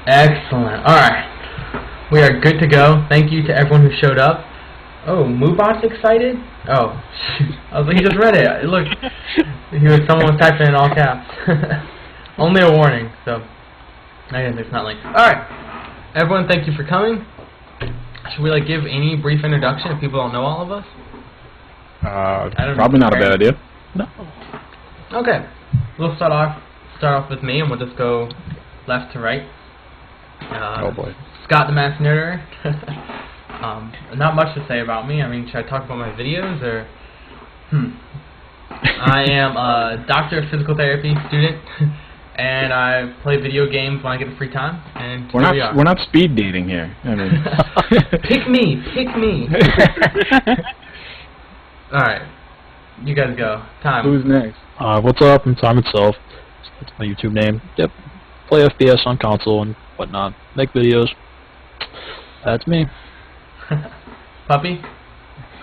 Excellent. Alright. We are good to go. Thank you to everyone who showed up. Oh, Moobot's excited? Oh, I was like, he just read it. Look, someone was typing in all caps. Only a warning, so I guess it's not like. Alright. Everyone, thank you for coming. Should we give any brief introduction if people don't know all of us? Probably not a bad idea. No. Okay. We'll start off with me, and we'll just go left to right. Oh boy. Scott the MassNERDerer. Not much to say about me. I mean, should I talk about my videos or? I am a doctor of physical therapy student, and I play video games when I get the free time. And we're not speed dating here. I mean, pick me. All right, you guys go. Time. Who's next? What's up? I'm Time Itself. That's my YouTube name. Yep. Play FPS on console and whatnot. Make videos. That's me. Puppy?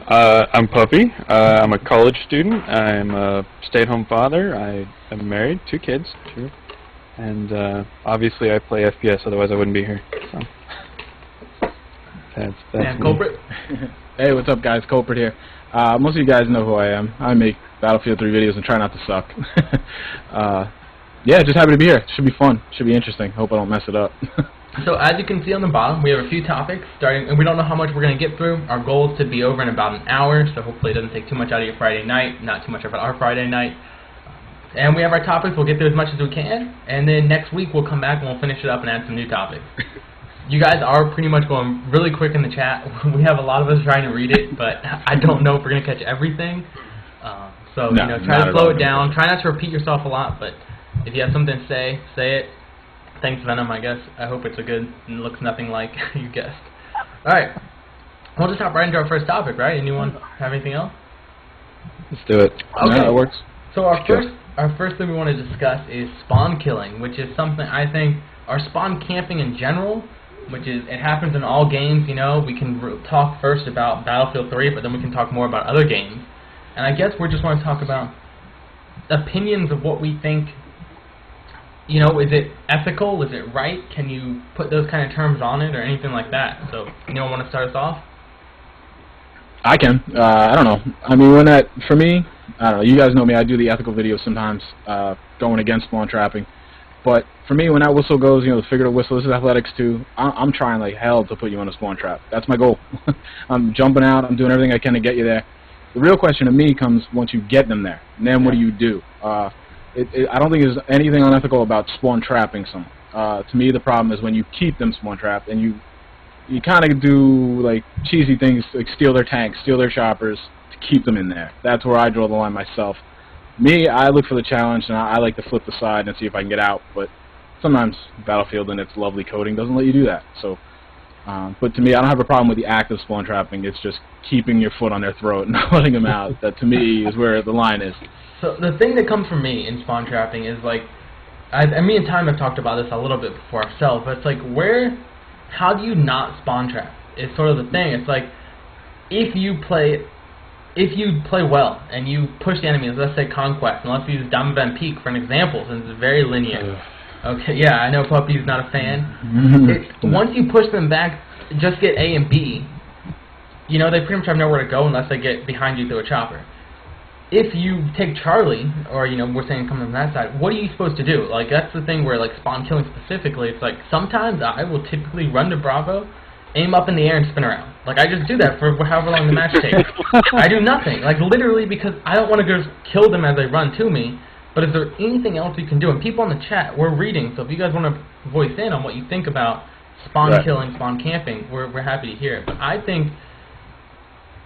I'm Puppy. I'm a college student. I'm a stay-at-home father. I am married, 2 kids, true. And obviously I play FPS, otherwise I wouldn't be here. So. That's and Culprit? Hey, what's up guys? Culprit here. Most of you guys know who I am. I make Battlefield 3 videos and try not to suck. Yeah, just happy to be here. Should be fun. Should be interesting. Hope I don't mess it up. So as you can see on the bottom, we have a few topics starting, and we don't know how much we're going to get through. Our goal is to be over in about an hour, so hopefully it doesn't take too much out of your Friday night, not too much of our Friday night. And we have our topics. We'll get through as much as we can, and then next week we'll come back and we'll finish it up and add some new topics. You guys are pretty much going really quick in the chat. We have a lot of us trying to read it, but I don't know if we're going to catch everything. So no, try to slow it down. Try not to repeat yourself a lot, but if you have something to say, say it. Thanks, Venom, I guess. I hope it's a good and looks nothing like you guessed. Alright. We'll just hop right into our first topic, right? Anyone have anything else? Let's do it. Okay. Yeah, that works. So our first thing we want to discuss is spawn killing, which is something I think, or spawn camping in general, which is, it happens in all games, you know. We can talk first about Battlefield 3, but then we can talk more about other games. And I guess we just want to talk about opinions of what we think. You know, is it ethical? Is it right? Can you put those kind of terms on it or anything like that? So, anyone want to start us off? I can. I don't know. I mean, for me, I don't know. You guys know me. I do the ethical videos sometimes, going against spawn trapping. But for me, when that whistle goes, the figurative whistle, this is athletics too. I'm trying like hell to put you on a spawn trap. That's my goal. I'm jumping out. I'm doing everything I can to get you there. The real question to me comes once you get them there. And then what do you do? I don't think there's anything unethical about spawn trapping someone. To me, the problem is when you keep them spawn trapped and you kind of do like cheesy things like steal their tanks, steal their choppers to keep them in there. That's where I draw the line myself. Me, I look for the challenge and I like to flip the side and see if I can get out. But sometimes Battlefield and its lovely coding doesn't let you do that. So, but to me, I don't have a problem with the act of spawn trapping. It's just keeping your foot on their throat and not letting them out. That to me is where the line is. So the thing that comes from me in spawn trapping is like, me and Time have talked about this a little bit before ourselves, but it's like how do you not spawn trap? It's sort of the thing. It's like, if you play well and you push the enemies, let's say Conquest, and let's use Diamond Van Peak for an example, since it's very linear. Okay, yeah, I know Puppy's not a fan. Once you push them back, just get A and B, they pretty much have nowhere to go unless they get behind you through a chopper. If you take Charlie, or we're saying coming from that side, what are you supposed to do? Like, that's the thing where, like, spawn killing specifically, it's like, sometimes I will typically run to Bravo, aim up in the air, and spin around. Like, I just do that for however long the match takes. I do nothing. Like, literally, because I don't want to just kill them as they run to me, but is there anything else we can do? And people in the chat, we're reading, so if you guys want to voice in on what you think about spawn killing, spawn camping, we're happy to hear it. But I think,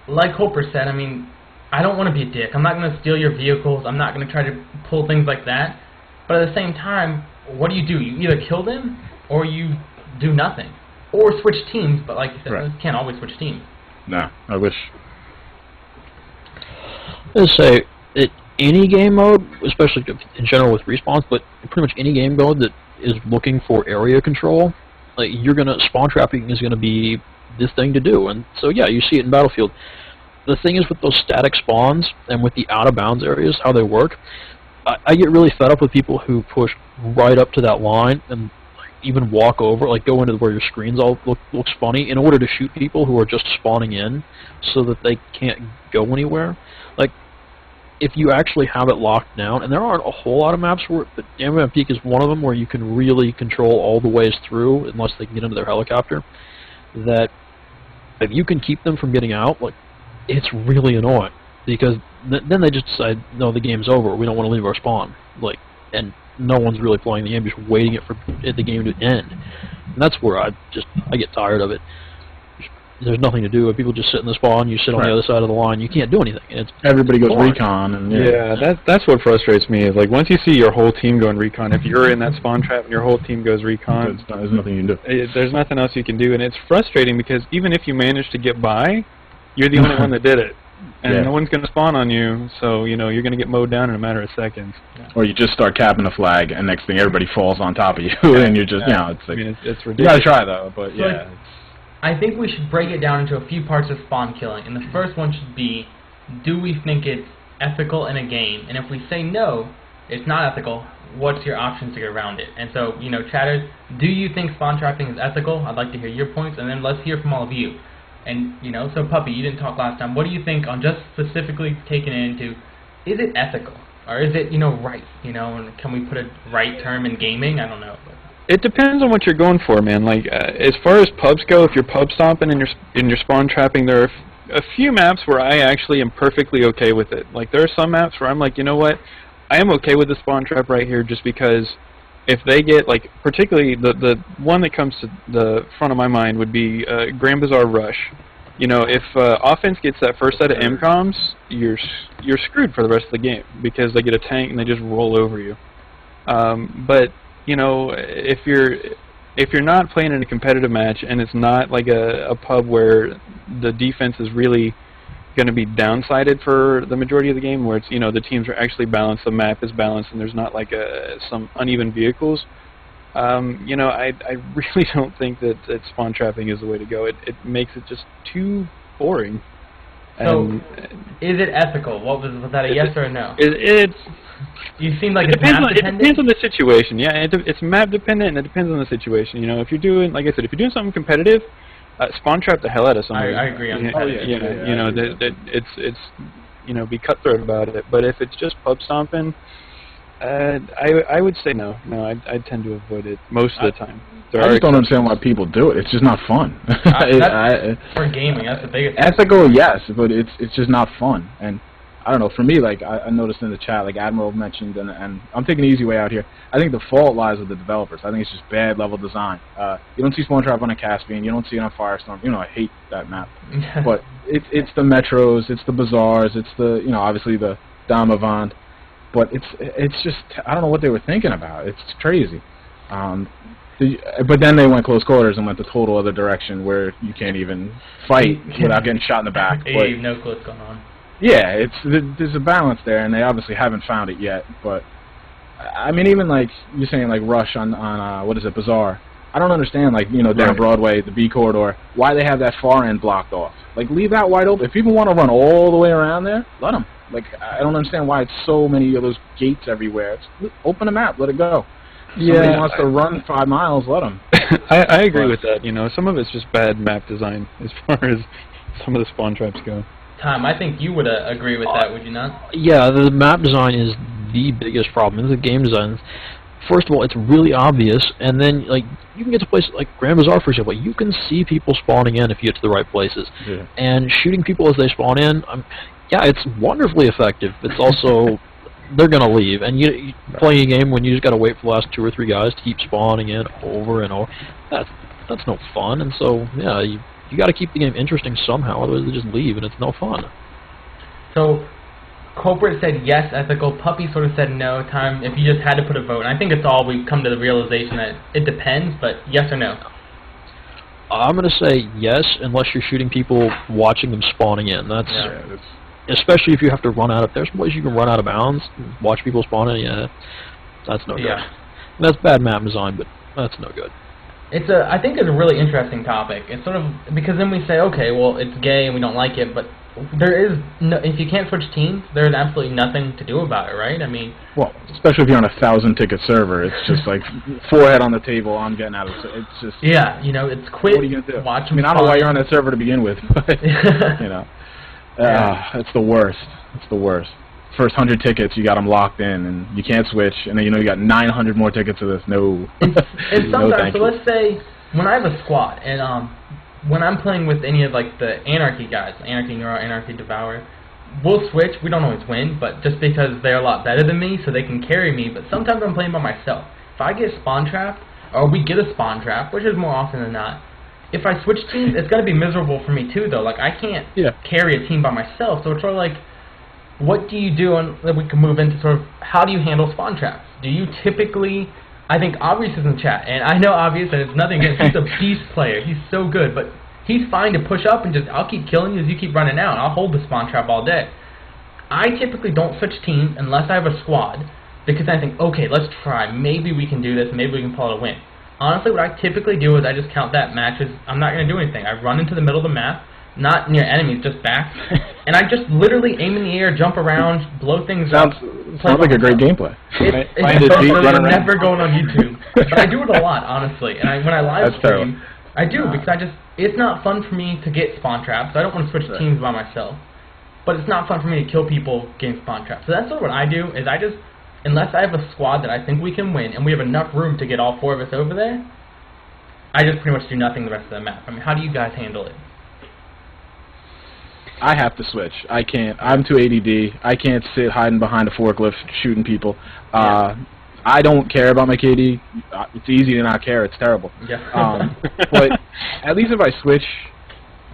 like Hopper said, I mean, I don't want to be a dick. I'm not going to steal your vehicles. I'm not going to try to pull things like that. But at the same time, what do? You either kill them or you do nothing. Or switch teams, but like you said, you can't always switch teams. No, I wish. Let's say, any game mode, especially in general with respawns, but pretty much any game mode that is looking for area control, like spawn trapping is going to be this thing to do. And so yeah, you see it in Battlefield. The thing is with those static spawns and with the out-of-bounds areas, how they work, I get really fed up with people who push right up to that line and even walk over, like go into where your screens all looks funny in order to shoot people who are just spawning in, so that they can't go anywhere. Like, if you actually have it locked down, and there aren't a whole lot of maps where, but Amberman Peak is one of them where you can really control all the ways through, unless they can get into their helicopter, that if you can keep them from getting out, like, it's really annoying, because then they just decide, no, the game's over, we don't want to leave our spawn, like, and no one's really playing the game, just waiting for the game to end. And that's where I get tired of it. There's nothing to do. If people just sit in the spawn, you sit on the other side of the line, you can't do anything. And everybody goes boring. recon, and that's what frustrates me. Is like once you see your whole team going recon, if you're in that spawn trap and your whole team goes recon, there's nothing you can do. There's nothing else you can do, and it's frustrating because even if you manage to get by, you're the only one that did it, and no one's going to spawn on you. So you're going to get mowed down in a matter of seconds. Or you just start capping a flag, and next thing everybody falls on top of you, and you're just it's like it's ridiculous. You gotta try though, but so I think we should break it down into a few parts of spawn killing, and the first one should be, do we think it's ethical in a game? And if we say no, it's not ethical, what's your options to get around it? And so, chatters, do you think spawn trapping is ethical? I'd like to hear your points, and then let's hear from all of you. And, so Puppy, you didn't talk last time. What do you think on just specifically taking it into, is it ethical? Or is it, right? And can we put a right term in gaming? I don't know. It depends on what you're going for, man. Like, as far as pubs go, if you're pub stomping and you're spawn trapping, there are a few maps where I actually am perfectly okay with it. Like, there are some maps where I'm like, you know what, I am okay with the spawn trap right here, just because if they get, like, particularly the one that comes to the front of my mind would be Grand Bazaar Rush. If offense gets that first set of MCOMs, you're screwed for the rest of the game, because they get a tank and they just roll over you. But if you're not playing in a competitive match and it's not like a pub where the defense is really going to be downsided for the majority of the game, where it's the teams are actually balanced, the map is balanced, and there's not like some uneven vehicles, I really don't think that spawn trapping is the way to go. It makes it just too boring. So, is it ethical? Was that a yes or a no? You seem like it's map dependent. It depends on the situation. Yeah, it's map dependent, and it depends on the situation. If you're doing, like I said, if you're doing something competitive, spawn trap the hell out of somebody. I agree on that. It's be cutthroat about it. But if it's just pub stomping, I would say no. No, I tend to avoid it most of the time. I just don't understand why people do it. It's just not fun. For gaming, that's the biggest. Ethical, yes, but it's just not fun. And I don't know, for me, like, I noticed in the chat, like Admiral mentioned, and I'm taking the easy way out here, I think the fault lies with the developers. I think it's just bad level design. You don't see spawn trap on a Caspian, you don't see it on Firestorm. I hate that map. But it's the Metros, it's the Bazaars, it's the, obviously the Damavand. But it's just, I don't know what they were thinking about. It's crazy. But then they went close quarters and went the total other direction, where you can't even fight without getting shot in the back. But, no clue what's going on. Yeah, there's a balance there, and they obviously haven't found it yet. But I mean, even like you're saying, like Rush on what is it, Bazaar? I don't understand, like down Broadway, the B corridor, why they have that far end blocked off. Like, leave that wide open. If people want to run all the way around there, let them. Like, I don't understand why it's so many of those gates everywhere. Open the map, let it go. If somebody wants to run 5 miles, let them. I agree with that. Some of it's just bad map design as far as some of the spawn traps go. Tom, I think you would agree with that, would you not? Yeah, the map design is the biggest problem. In the game design, first of all, it's really obvious, and then like you can get to places like Grand Bazaar, for example. You can see people spawning in if you get to the right places, and shooting people as they spawn in. Yeah, it's wonderfully effective. It's also they're gonna leave, and you playing a game when you just gotta wait for the last 2 or 3 guys to keep spawning in over and over. That's no fun, and so yeah, you got to keep the game interesting somehow, otherwise they just leave and it's no fun. So, Culprit said yes, ethical. Puppy sort of said no. Time, if you just had to put a vote, and I think it's all we've come to the realization that it depends, but yes or no? I'm going to say yes, unless you're shooting people watching them spawning in. That's especially if you have to run out of. There's ways you can run out of bounds, watch people spawn in. Yeah, that's no good. And that's bad map design, but that's no good. I think it's a really interesting topic. It's sort of, because then we say, okay, well, it's gay and we don't like it, but there is no, if you can't switch teams, there's absolutely nothing to do about it, right? I mean, well, especially if you're on a 1,000-ticket server, it's just like forehead on the table. I'm getting out of it. It's just yeah, you know, it's quit. What are you gonna do? Watch I mean, I don't know why you're on that server to begin with, but you know, it's the worst. It's the worst. First 100 tickets, you got them locked in, and you can't switch, and then you know you got 900 more tickets of this. No. And no, sometimes, thank so you. let's say when I have a squad, and when I'm playing with any of like the Anarchy guys, Anarchy Neuro, Anarchy Devourer, we'll switch. We don't always win, but just because they're a lot better than me, so they can carry me. But sometimes I'm playing by myself. If I get spawn trapped, or we get a spawn trap, which is more often than not, if I switch teams, it's gonna be miserable for me too, though. Like I can't carry a team by myself, so it's sort of like, what do you do? And then we can move into sort of how do you handle spawn traps? Do you typically? I think Obvious is in the chat, and I know Obvious, and it's nothing against. He's a beast player. He's so good, but he's fine to push up and just, I'll keep killing you as you keep running out. I'll hold the spawn trap all day. I typically don't switch teams unless I have a squad, because I think, okay, let's try. Maybe we can do this. Maybe we can pull out a win. Honestly, what I typically do is I just count that match as I'm not going to do anything. I run into the middle of the map, not near enemies, just back, and I just literally aim in the air, jump around, blow things up. Sounds like a great gameplay. It's never going on YouTube, but I do it a lot, honestly. And when I live stream, I do because it's not fun for me to get spawn traps. I don't want to switch teams by myself, but it's not fun for me to kill people getting spawn traps. So that's sort of what I do. Is I just, unless I have a squad that I think we can win and we have enough room to get all 4 of us over there, I just pretty much do nothing the rest of the map. I mean, how do you guys handle it? I have to switch. I can't. I'm too ADD. I can't sit hiding behind a forklift shooting people. I don't care about my KD. It's easy to not care. It's terrible. Yeah. But at least if I switch,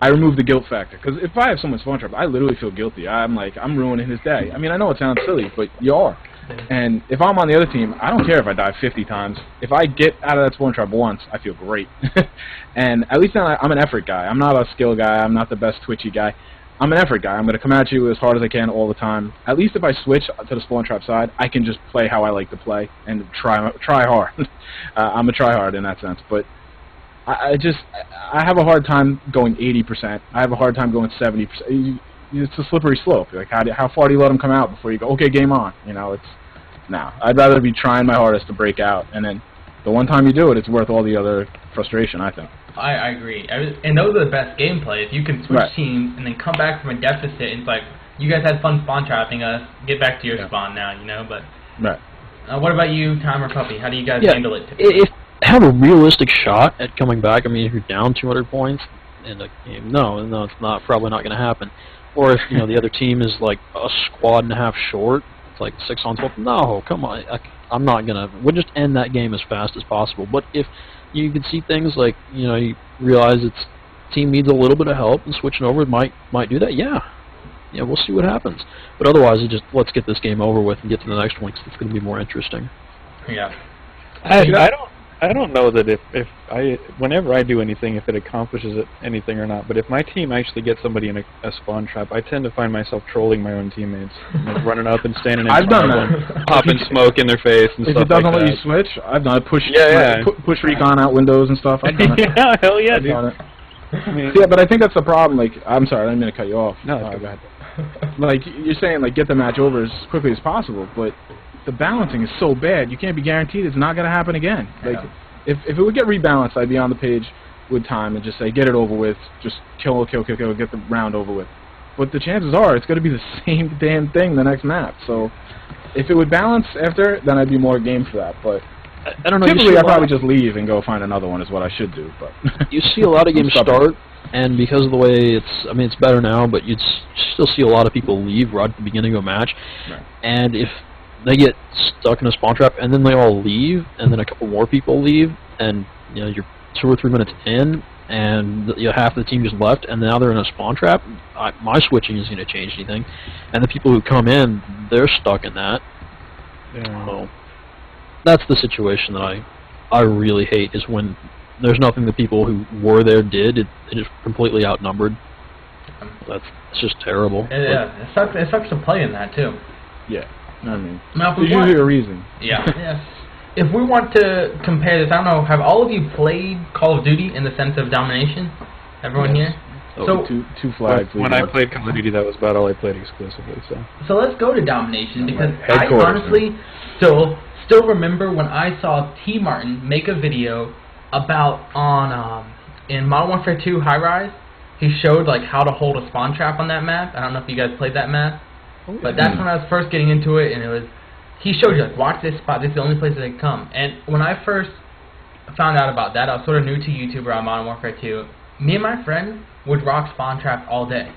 I remove the guilt factor. Because if I have someone's spawn trap, I literally feel guilty. I'm like, I'm ruining his day. I mean, I know it sounds silly, but you are. And if I'm on the other team, I don't care if I die 50 times. If I get out of that spawn trap once, I feel great. And at least then I'm an effort guy. I'm not a skill guy. I'm not the best twitchy guy. I'm an effort guy. I'm going to come at you as hard as I can all the time. At least if I switch to the spawn trap side, I can just play how I like to play and try hard. I'm a tryhard in that sense. But I have a hard time going 80%. I have a hard time going 70%. It's a slippery slope. Like how far do you let them come out before you go, okay, game on? You know, I'd rather be trying my hardest to break out, and then the one time you do it, it's worth all the other frustration, I think. I agree. And those are the best gameplay. If you can switch teams and then come back from a deficit, and it's like, you guys had fun spawn trapping us, get back to your spawn now, you know? But what about you, Tom or Puppy? How do you guys handle it typically? If have a realistic shot at coming back, I mean, if you're down 200 points in a game, no, it's probably not going to happen. Or if, you know, the other team is like a squad and a half short, it's like 6 on 12, no, come on, I'm not going to, we'll just end that game as fast as possible. But if you can see things like, you know, you realize its team needs a little bit of help and switching over might do that, yeah, we'll see what happens. But otherwise, let's get this game over with and get to the next one because it's going to be more interesting. Yeah. I don't know that whenever I do anything, if it accomplishes anything or not, but if my team actually gets somebody in a spawn trap, I tend to find myself trolling my own teammates, like running up and standing in front of them, popping smoke in their face and stuff like that. If it doesn't let you switch, I've done it. Push recon out windows and stuff. I've done it. Yeah, hell yeah, dude. I mean, yeah, but I think that's the problem. Like, I'm sorry, I didn't mean to cut you off. No, go ahead. Like, you're saying, like, get the match over as quickly as possible, but the balancing is so bad, you can't be guaranteed it's not going to happen again. Like, if it would get rebalanced, I'd be on the page with time and just say, get it over with, just kill, get the round over with. But the chances are it's going to be the same damn thing the next map. So if it would balance after, then I'd be more game for that. But I don't know. Typically, I'd probably just leave and go find another one is what I should do. But you see a lot of games start, and because of the way it's better now, but you'd still see a lot of people leave right at the beginning of a match. Right. And if they get stuck in a spawn trap, and then they all leave, and then a couple more people leave, and you know you're 2 or 3 minutes in, and half the team just left, and now they're in a spawn trap. My switching isn't going to change anything, and the people who come in, they're stuck in that. Yeah. So that's the situation that I really hate, is when there's nothing the people who were there did. It is completely outnumbered. It's just terrible. Yeah, it sucks to play in that too. Yeah. I mean, now, there's usually a reason. Yeah. If we want to compare this, I don't know, have all of you played Call of Duty in the sense of domination? Everyone here? So two flags. When I played Call of Duty, that was about all I played exclusively. So let's go to domination, because I Headquarters, honestly still remember when I saw T. Martin make a video about in Modern Warfare 2 High Rise. He showed like how to hold a spawn trap on that map. I don't know if you guys played that map, but that's when I was first getting into it, and he showed you like, watch this spot. This is the only place that they come. And when I first found out about that, I was sort of new to YouTube around Modern Warfare 2. Me and my friend would rock spawn traps all day.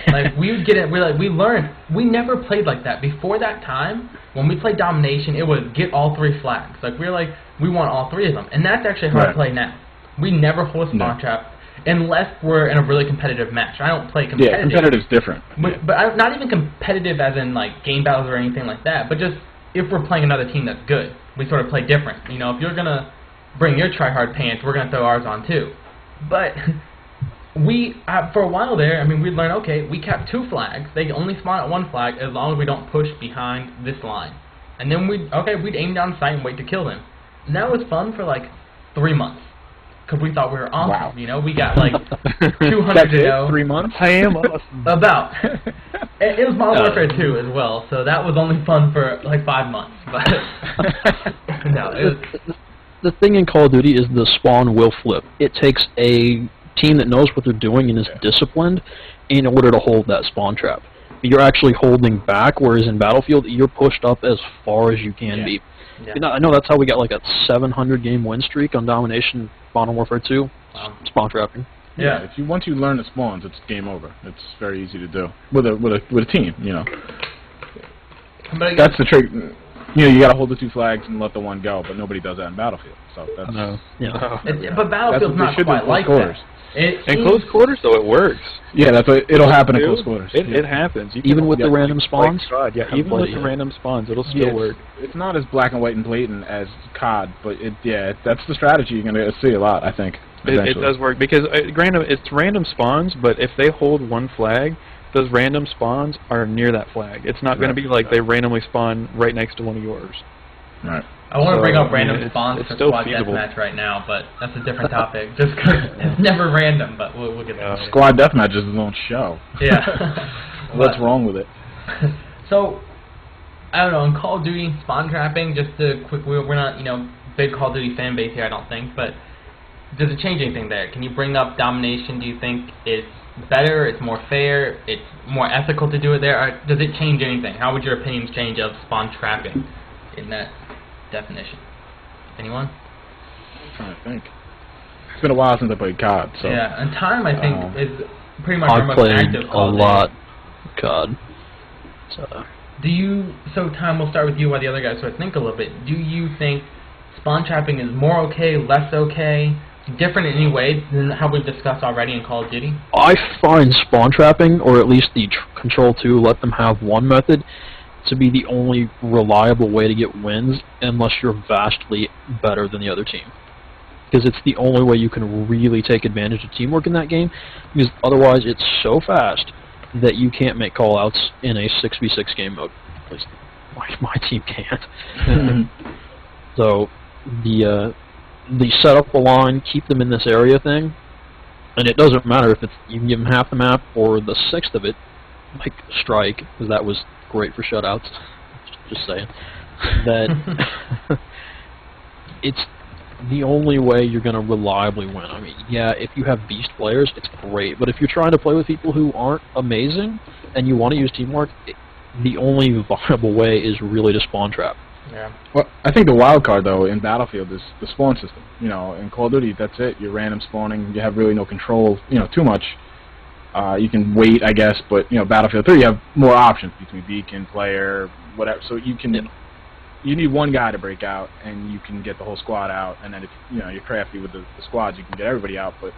Like we would get it. We learned. We never played like that before that time. When we played domination, it was get all 3 flags. Like we want all 3 of them, and that's actually how I play now. We never hold a spawn trap unless we're in a really competitive match. I don't play competitive. Yeah, competitive's different. But not even competitive as in like game battles or anything like that. But just if we're playing another team that's good, we sort of play different. You know, if you're gonna bring your try-hard pants, we're gonna throw ours on too. But for a while there, I mean, we'd learn, okay, we kept 2 flags. They only spawn at 1 flag as long as we don't push behind this line. And then we'd aim down sight and wait to kill them. And that was fun for like 3 months. Because we thought we were awesome, wow. You know? We got like 200 to go. 3 months? I am awesome. About. It was Modern Warfare 2 as well, so that was only fun for like 5 months. But no, it was... The thing in Call of Duty is the spawn will flip. It takes a team that knows what they're doing and is disciplined in order to hold that spawn trap. You're actually holding back, whereas in Battlefield, you're pushed up as far as you can be. Yeah. You know, I know that's how we got like a 700 game win streak on Domination Modern Warfare 2. Wow. Spawn trapping. Yeah. Once you learn the spawns, it's game over. It's very easy to do with a team. You know. But That's the trick. You know, you got to hold the 2 flags and let the 1 go, but nobody does that in Battlefield. So that's but Battlefield's not quite like that. In close quarters, though, it works. Yeah, it'll happen in close quarters. It happens. Even with the random spawns? Even with the random spawns, it'll still work. It's not as black and white and blatant as COD, but that's the strategy you're going to see a lot, I think. It does work, because granted, it's random spawns, but if they hold 1 flag, those random spawns are near that flag. It's not going to be like they randomly spawn right next to one of yours. Right. I want to bring up random spawns it's for still Squad feasible. Deathmatch right now, but that's a different topic. Just because it's never random, but we'll get there. Squad Deathmatch is its own show. Yeah. What's wrong with it? So, I don't know, in Call of Duty, spawn trapping, just to we're not, big Call of Duty fan base here, I don't think, but does it change anything there? Can you bring up domination? Do you think it's better, it's more fair, it's more ethical to do it there? Or does it change anything? How would your opinions change of spawn trapping in that definition? Anyone? I'm trying to think. It's been a while since I played COD, so... Yeah, and time, I think, is pretty much our I've most played active a Call of Duty. lot COD. So Tom, we'll start with you while the other guys sort of think a little bit. Do you think spawn trapping is more okay, less okay, different in any way than how we've discussed already in Call of Duty? I find spawn trapping, or at least the Control 2, let them have one method, to be the only reliable way to get wins, unless you're vastly better than the other team. Because it's the only way you can really take advantage of teamwork in that game, because otherwise it's so fast that you can't make call-outs in a 6v6 game mode. At least my team can't. So the set up a line, keep them in this area thing, and it doesn't matter if it's you can give them half the map or the 1/6 of it, like Strike, because that was great for shutouts. Just saying that it's the only way you're going to reliably win. I mean, yeah, if you have beast players, it's great, but if you're trying to play with people who aren't amazing and you want to use teamwork, the only viable way is really to spawn trap. Yeah. Well, I think the wild card, though, in Battlefield is the spawn system. You know, in Call of Duty, that's it. You're random spawning. You have really no control, too much. You can wait, I guess, but, Battlefield 3, you have more options between beacon, player, whatever. So you can... Yeah. You need one guy to break out, and you can get the whole squad out. And then if you're crafty with the squads, you can get everybody out. But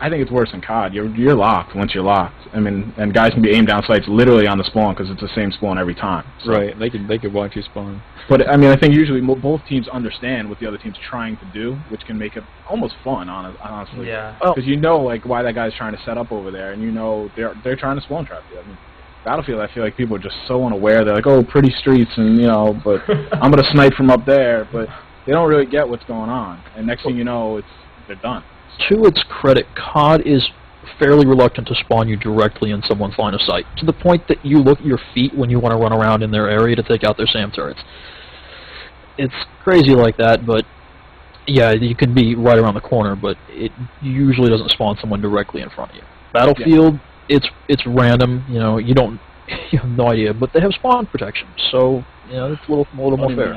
I think it's worse in COD. You're locked once you're locked. I mean, and guys can be aimed down sights literally on the spawn because it's the same spawn every time. So. Right. They could watch you spawn. But I mean, I think usually both teams understand what the other team's trying to do, which can make it almost fun, honestly. Yeah. Because like why that guy's trying to set up over there, and they're trying to spawn trap you. I mean, Battlefield, I feel like people are just so unaware. They're like, oh, pretty streets, and but I'm gonna snipe from up there, but they don't really get what's going on. And next thing you know, they're done. To its credit, COD is fairly reluctant to spawn you directly in someone's line of sight, to the point that you look at your feet when you want to run around in their area to take out their SAM turrets. It's crazy like that, but yeah, you could be right around the corner, but it usually doesn't spawn someone directly in front of you. Battlefield, it's random, you know, you have no idea, but they have spawn protection, so you know it's a little more fair.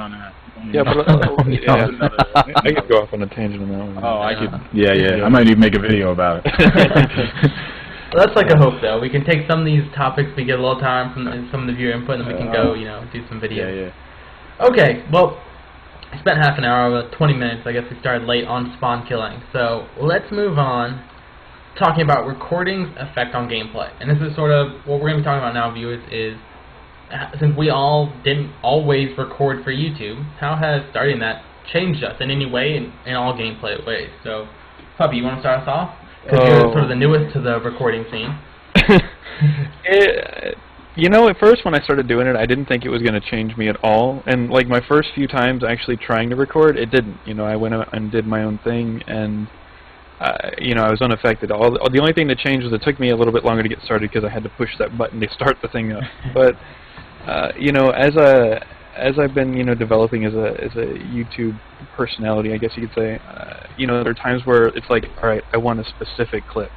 Yeah, but I could go off on a tangent on that one. Oh, I could. Yeah. I might even make a video about it. Well, that's like a hope, though. We can take some of these topics, we get a little time from some of the viewer input, and then we can go, you know, do some videos. Yeah. Okay, well, I spent half an hour, 20 minutes. I guess we started late on spawn killing. So let's move on, talking about recording's effect on gameplay. And this is sort of what we're going to be talking about now, viewers, is since we all didn't always record for YouTube, how has starting that changed us in any way in all gameplay ways? So, Puppy, you want to start us off? Because you're sort of the newest to the recording scene. You know, at first when I started doing it, I didn't think it was going to change me at all. And like my first few times actually trying to record, it didn't. You know, I went out and did my own thing, and you know, I was unaffected. The only thing that changed was it took me a little bit longer to get started because I had to push that button to start the thing up. But you know, as I've been, you know, developing as a YouTube personality, I guess you could say, you know, there are times where it's like, all right, I want a specific clip,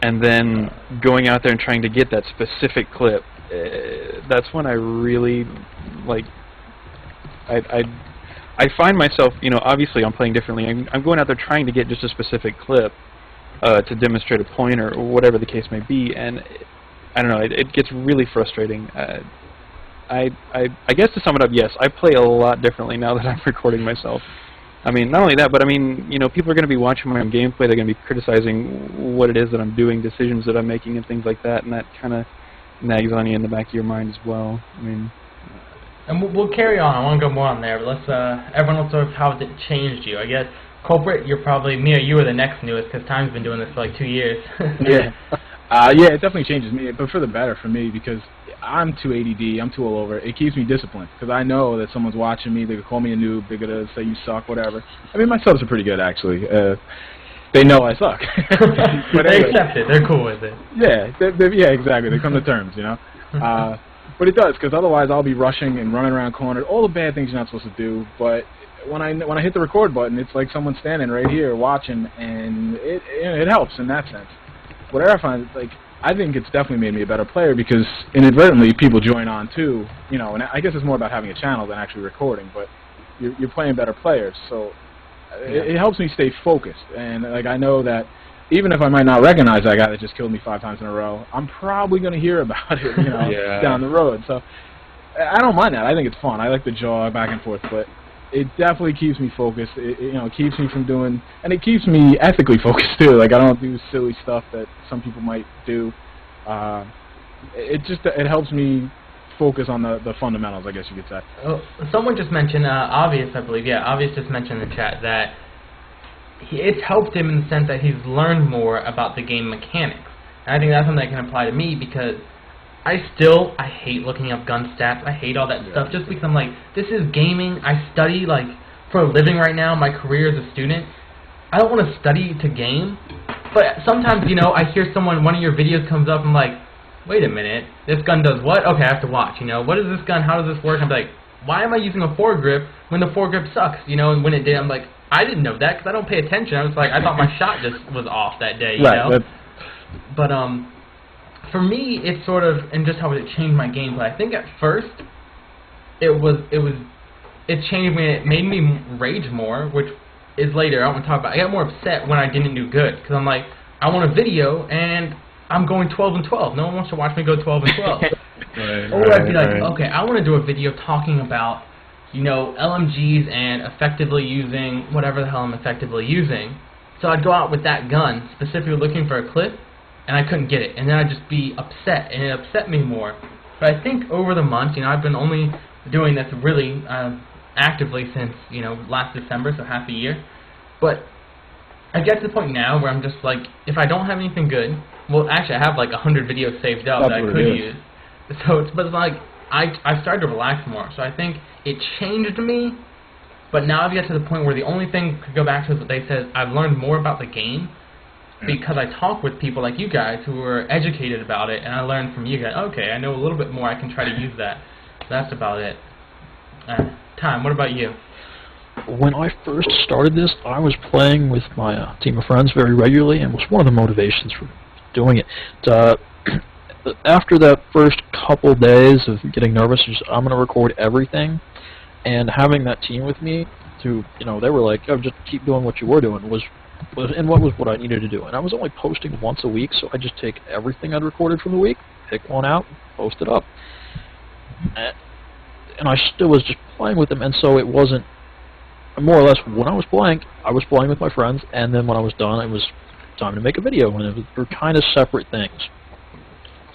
and then going out there and trying to get that specific clip. That's when I really like. I find myself, you know, obviously I'm playing differently. I'm going out there trying to get just a specific clip to demonstrate a point or whatever the case may be, and I don't know, it gets really frustrating. I guess to sum it up, yes, I play a lot differently now that I'm recording myself. I mean, not only that, but I mean, you know, people are going to be watching my own gameplay, they're going to be criticizing what it is that I'm doing, decisions that I'm making, and things like that, and that kind of nags on you in the back of your mind as well. I mean... And we'll carry on. I want to go more on there, but let's, everyone else sort of how has it changed you? I guess, Culprit, you're probably, me or you are the next newest, because Time's been doing this for like 2 years. Yeah, it definitely changes me, but for the better for me, because I'm too ADD, I'm too all over. It keeps me disciplined, because I know that someone's watching me, they could call me a noob, they're going to say you suck, whatever. I mean, my subs are pretty good, actually. They know I suck. But they accept it, they're cool with it. Yeah, yeah, exactly, they come to terms, you know. But it does, because otherwise I'll be rushing and running around corners, all the bad things you're not supposed to do, but when I hit the record button, it's like someone's standing right here watching, and it helps in that sense. Whatever I find, like, I think it's definitely made me a better player because inadvertently people join on too, you know, and I guess it's more about having a channel than actually recording, but you're playing better players, so it helps me stay focused, and like I know that even if I might not recognize that guy that just killed me 5 times in a row, I'm probably going to hear about it, you know, down the road, so I don't mind that. I think it's fun. I like the jog back and forth, but it definitely keeps me focused. You know, it keeps me from doing, and it keeps me ethically focused too. Like I don't do silly stuff that some people might do. It helps me focus on the fundamentals, I guess you could say. Oh, someone just mentioned, Obvious, I believe. Yeah, Obvious just mentioned in the chat that it's helped him in the sense that he's learned more about the game mechanics. And I think that's something that can apply to me because I hate looking up gun stats. I hate all that stuff just because I'm like, this is gaming. I study like for a living right now. My career as a student. I don't want to study to game. But sometimes, you know, I hear one of your videos comes up and I'm like, wait a minute, this gun does what? Okay, I have to watch, you know, what is this gun? How does this work? I'm like, why am I using a foregrip when the foregrip sucks? You know, and when it did, I'm like, I didn't know that because I don't pay attention. I was like, I thought my shot just was off that day, you know? But, for me, it's sort of, and just how it changed my gameplay. I think at first, it changed me, it made me rage more, which is later, I don't want to talk about. I got more upset when I didn't do good, because I'm like, I want a video, and I'm going 12 and 12. No one wants to watch me go 12 and 12. Or I'd be like, okay, I want to do a video talking about, you know, LMGs and effectively using whatever the hell I'm effectively using. So I'd go out with that gun, specifically looking for a clip, and I couldn't get it. And then I'd just be upset, and it upset me more. But I think over the months, you know, I've been only doing this really actively since, you know, last December, so half a year. But I get to the point now where I'm just like, if I don't have anything good, well, actually I have like 100 videos saved up that I could use. So but it's like, I started to relax more. So I think it changed me, but now I've got to the point where the only thing to go back to is what they said, I've learned more about the game. because I talk with people like you guys who are educated about it, and I learn from you guys. Okay, I know a little bit more. I can try to use that. That's about it. Time, what about you? When I first started this, I was playing with my team of friends very regularly, and was one of the motivations for doing it. After that first couple days of getting nervous, I'm going to record everything, and having that team with me, they were like, oh, just keep doing what you were doing, was what I needed to do. And I was only posting once a week, so I just take everything I'd recorded from the week, pick one out, post it up. And I still was just playing with them, and so it wasn't, more or less, when I was playing with my friends, and then when I was done, it was time to make a video, and they were kind of separate things.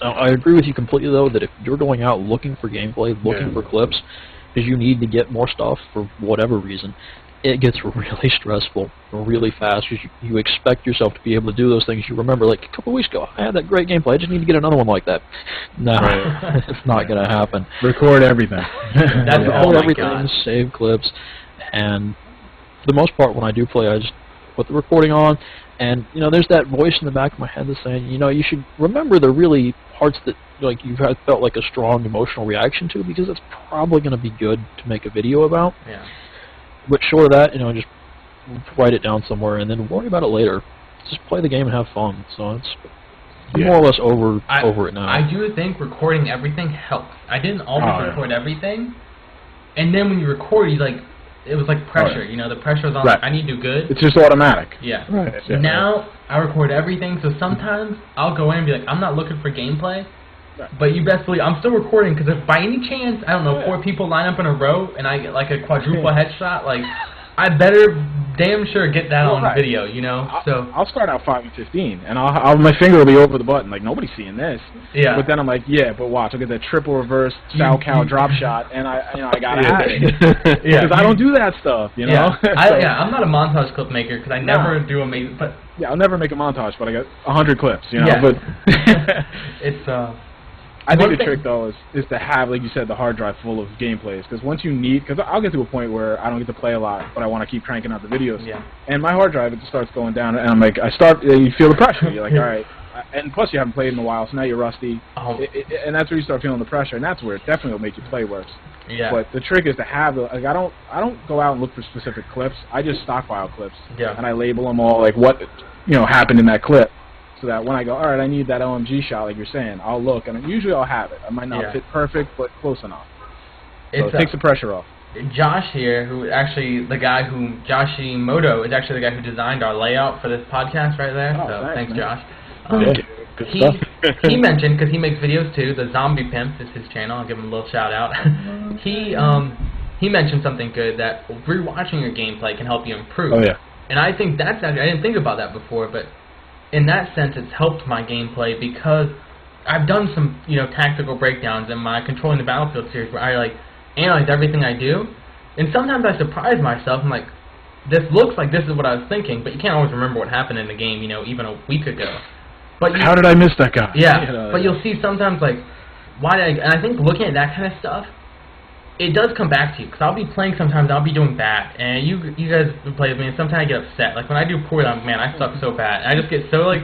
Now, I agree with you completely, though, that if you're going out looking for gameplay, looking for clips, because you need to get more stuff for whatever reason, it gets really stressful really fast, because you expect yourself to be able to do those things. You remember, like, a couple of weeks ago, I had that great gameplay, I just need to get another one like that. No, it's not going to happen. Record everything. That's Record everything, save clips, and for the most part, when I do play, I just put the recording on, and, there's that voice in the back of my head that's saying, you should remember the really parts that, you've felt like a strong emotional reaction to, because that's probably going to be good to make a video about. Yeah. But short of that, just write it down somewhere and then worry about it later. Just play the game and have fun. So it's more or less over it now. I do think recording everything helps. I didn't always record everything, and then when you record, it was like pressure. The pressure was on. Like, I need to do good. It's just automatic. Yeah. Right. Yeah. Now I record everything, so sometimes I'll go in and be like, I'm not looking for gameplay. But you best believe I'm still recording, because if by any chance, I don't know, 4 people line up in a row and I get like a quadruple headshot, like, I better damn sure get that on video, So I'll start out 5 and 15, and my finger will be over the button, like, nobody's seeing this. Yeah. But then I'm like, but watch, I'll get that triple reverse Sal Cow drop shot, and I gotta have it. Because I don't do that stuff, Yeah. I'm not a montage clip maker, because I never do amazing. But yeah, I'll never make a montage, but I got 100 clips, Yeah. But it's I think the trick, though, is to have, like you said, the hard drive full of gameplays. Because once you because I'll get to a point where I don't get to play a lot, but I want to keep cranking out the videos. Yeah. And my hard drive, it just starts going down, and I'm like, you feel the pressure. You're like, all right. And plus, you haven't played in a while, so now you're rusty. And that's where you start feeling the pressure, and that's where it definitely will make you play worse. Yeah. But the trick is to have I don't go out and look for specific clips. I just stockpile clips. Yeah. And I label them all, like what happened in that clip. So that when I go, all right, I need that LMG shot, like you're saying, I'll look, and usually I'll have it. I might not fit perfect, but close enough. So it takes the pressure off. Josh here, Joshimoto is actually the guy who designed our layout for this podcast right there. Oh, so thanks, Josh. Good stuff. He mentioned, because he makes videos too, the Zombie Pimp is his channel. I'll give him a little shout out. He mentioned something good, that rewatching your gameplay can help you improve. Oh yeah. And I think that's actually, I didn't think about that before, but in that sense, it's helped my gameplay, because I've done some, tactical breakdowns in my Controlling the Battlefield series where I analyze everything I do, and sometimes I surprise myself. I'm like, this looks like this is what I was thinking, but you can't always remember what happened in the game, even a week ago. But how did I miss that guy? Yeah, but you'll see sometimes why did and I think looking at that kind of stuff, it does come back to you, because I'll be playing sometimes, I'll be doing bad, and you guys play with me, and sometimes I get upset. Like, when I do poorly, man, I suck so bad. And I just get so, I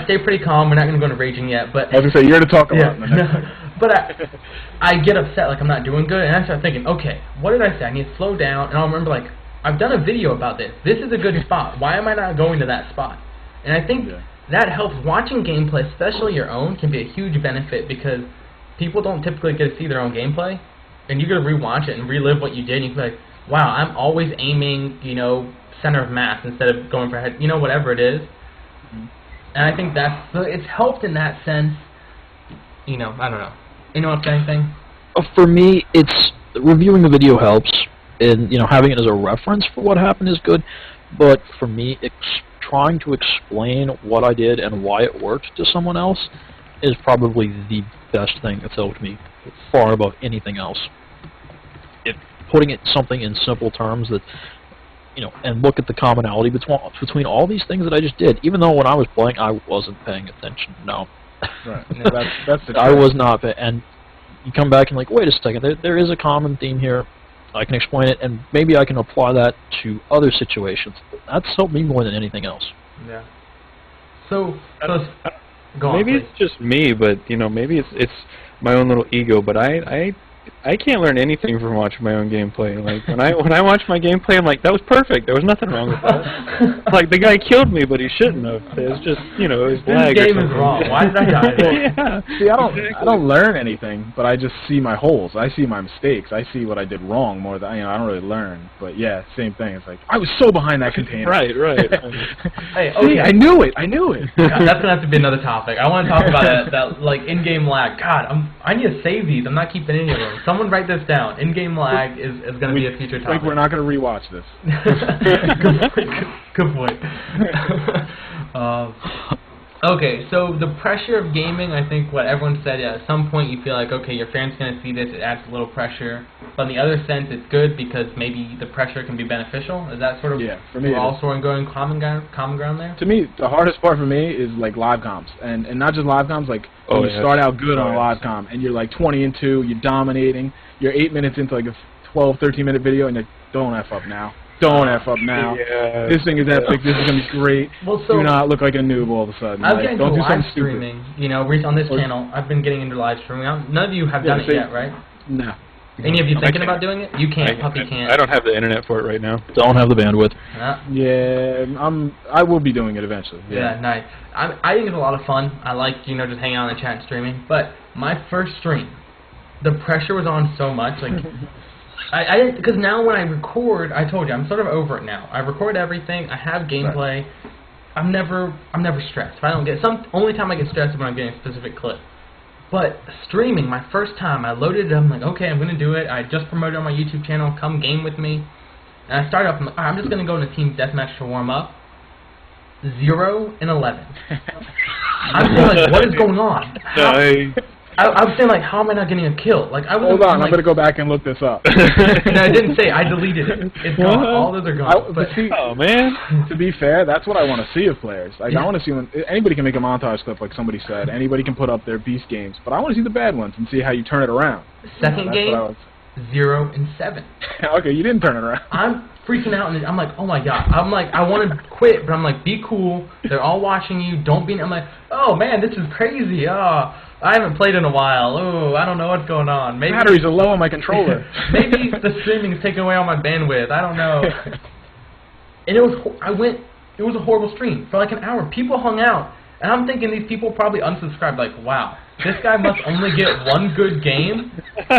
stay pretty calm. We're not going to go into raging yet, but... I was going to say, you're to talk about But I get upset, like I'm not doing good, and I start thinking, okay, what did I say? I need to slow down, and I'll remember, I've done a video about this. This is a good spot. Why am I not going to that spot? And I think that helps. Watching gameplay, especially your own, can be a huge benefit, because people don't typically get to see their own gameplay, and you got to rewatch it and relive what you did, and you feel like, wow, I'm always aiming, center of mass instead of going for head, whatever it is. And I think it's helped in that sense. I don't know. Anyone else got anything? For me, it's reviewing the video helps, and having it as a reference for what happened is good. But for me, trying to explain what I did and why it worked to someone else is probably the best thing that's helped me far above anything else. Putting something in simple terms that, and look at the commonality between all these things that I just did. Even though when I was playing, I wasn't paying attention. No. Right. Yeah, that's the I was not. And you come back and wait a second, there is a common theme here. I can explain it, and maybe I can apply that to other situations. That's helped me more than anything else. Yeah. So go on, maybe please. it's just me, but you know, maybe it's my own little ego. But I can't learn anything from watching my own gameplay. Like when I watch my gameplay, I'm like, that was perfect. There was nothing wrong with that. Like the guy killed me, but he shouldn't have. It was just, you know, it was lag. This game or is something. wrong. Why did I die there? Yeah. See, I don't learn anything, but I just see my holes. I see my mistakes. I see what I did wrong more than, you know, I don't really learn. But yeah, same thing. It's like, I was so behind that container. Right. Hey, okay. See, I knew it. God, that's gonna have to be another topic. I want to talk about that like in-game lag. God, I need to save these. I'm not keeping any of them. Someone write this down. In-game lag is gonna be a future topic. Like we're not gonna rewatch this. Good point. Okay, so the pressure of gaming, I think what everyone said, yeah, at some point you feel like, okay, your fans going to see this, it adds a little pressure. But in the other sense, it's good because maybe the pressure can be beneficial. Is that sort of, yeah, for me we're all sort of going common ground there? To me, the hardest part for me is like live comms. And not just live comms, like when you start out good on a live comm and you're like 20-2, you're dominating, you're 8 minutes into like a 12, 13-minute video and you're like, don't F up now. Don't F up now. Yeah. This thing is epic. This is going to be great. Well, so do not look like a noob all of a sudden. I'm like, getting don't into do live something streaming. You know, on this channel, I've been getting into live streaming. None of you have done it yet, right? No. Any of you thinking about doing it? You can't. Puppy can't. I don't have the internet for it right now. Don't have the bandwidth. Yeah, I will be doing it eventually. Yeah, nice. I think it's a lot of fun. I like, you know, just hanging out in the chat and streaming. But my first stream, the pressure was on so much, like. Because now when I record, I told you, I'm sort of over it now. I record everything. I have gameplay. Right. I'm never stressed. If I don't get only time I get stressed is when I'm getting a specific clip. But streaming, my first time, I loaded it up. I'm like, okay, I'm gonna do it. I just promoted on my YouTube channel. Come game with me. And I started off. I'm like, I'm just gonna go in a team deathmatch to warm up. 0 and 11. I'm saying, like, what is going on? I was saying, like, how am I not getting a kill? Like, I was. Hold on, like, I'm gonna go back and look this up. No, I didn't say. I deleted it. It's gone. All those are gone. But see, oh man. To be fair, that's what I want to see of players. Like, I want to see when anybody can make a montage clip, like somebody said. Anybody can put up their beast games, but I want to see the bad ones and see how you turn it around. Second game, 0 and 7. Okay, you didn't turn it around. I'm freaking out, and I'm like, oh my god. I'm like, I want to quit, but I'm like, be cool. They're all watching you. Don't be. I'm like, oh man, this is crazy. I haven't played in a while. Oh, I don't know what's going on. Maybe batteries are low on my controller. Maybe the streaming is taking away all my bandwidth. I don't know. And it was a horrible stream for like an hour. People hung out, and I'm thinking these people probably unsubscribed. Like, wow, this guy must only get one good game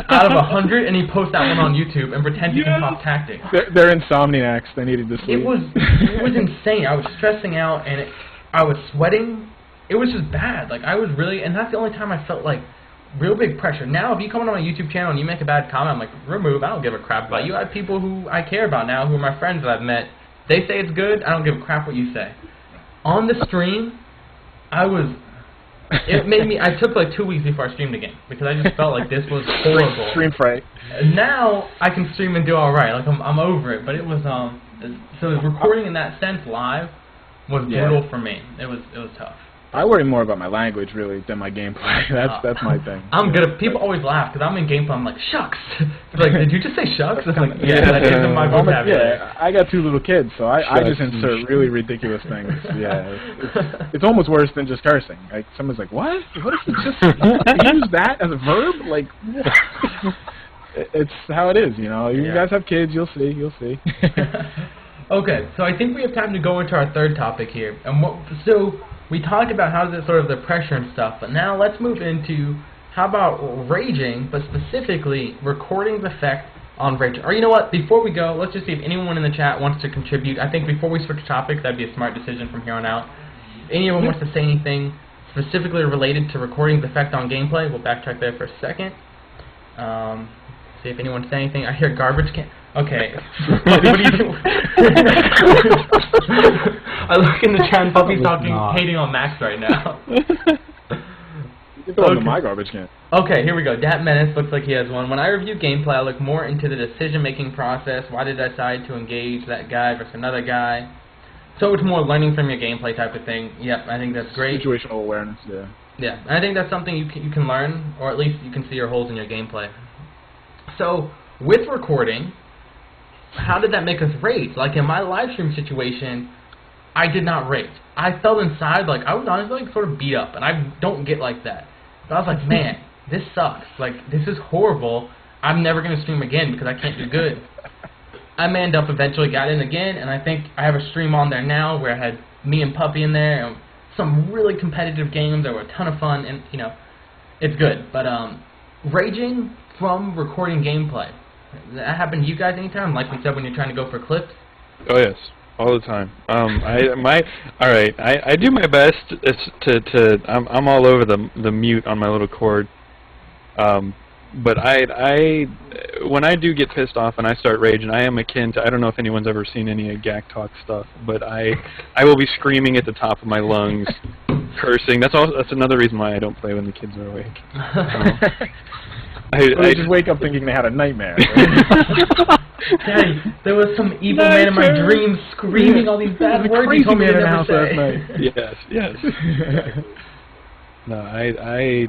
out of 100, and he posts that one on YouTube and pretends he can talk tactics. They're insomniacs. They needed to sleep. It was insane. I was stressing out, and I was sweating. It was just bad. Like, I was really, and that's the only time I felt like real big pressure. Now, if you come on my YouTube channel and you make a bad comment, I'm like, remove. I don't give a crap about you. I have people who I care about now, who are my friends that I've met. They say it's good. I don't give a crap what you say. On the stream, it made me, I took like 2 weeks before I streamed again because I just felt like this was horrible. Stream fright. Now I can stream and do all right. Like, I'm over it. But it was, so recording in that sense live was brutal for me. It was tough. I worry more about my language, really, than my gameplay. That's my thing. I'm good at, people always laugh, because I'm in gameplay, I'm like, shucks! It's like, did you just say shucks? It's like, yeah, that isn't my vocabulary. Yeah, I got 2 little kids, so I just insert really ridiculous things. Yeah, it's almost worse than just cursing. Like, someone's like, what? What if you just use that as a verb? Like, it's how it is, you know? You guys have kids, you'll see. Okay, so I think we have time to go into our third topic here. And so we talked about how the sort of the pressure and stuff, but now let's move into how about raging, but specifically recording's effect on raging. Or you know what? Before we go, let's just see if anyone in the chat wants to contribute. I think before we switch topics, that'd be a smart decision from here on out. Anyone wants to say anything specifically related to recording's effect on gameplay? We'll backtrack there for a second. See if anyone say anything. I hear garbage can. Okay. Anybody do? I look in the chat and Puppy's hating on Max right now. You throw into my garbage can. Okay, here we go. Dat Menace looks like he has one. When I review gameplay, I look more into the decision-making process. Why did I decide to engage that guy versus another guy? So it's more learning from your gameplay type of thing. Yep, I think that's great. Situational awareness, yeah. Yeah, and I think that's something you can learn, or at least you can see your holes in your gameplay. So, with recording, how did that make us rage? Like in my live stream situation, I did not rage. I felt inside, like, I was honestly, like, sort of beat up, and I don't get like that. But I was like, man, this sucks. Like, this is horrible. I'm never going to stream again because I can't do good. I manned up, eventually got in again, and I think I have a stream on there now where I had me and Puppy in there, and some really competitive games that were a ton of fun, and, you know, it's good. But, raging from recording gameplay, that happened to you guys anytime? Like we said, when you're trying to go for clips? Oh yes, all the time. I do my best I'm all over the mute on my little cord. But when I do get pissed off and I start raging, I am akin to, I don't know if anyone's ever seen any Gak Talk stuff, but I will be screaming at the top of my lungs, cursing. That's another reason why I don't play when the kids are awake. I just wake up thinking they had a nightmare. Daddy, there was some evil man in my dreams screaming all these bad words he told me to never say. Yes. No, I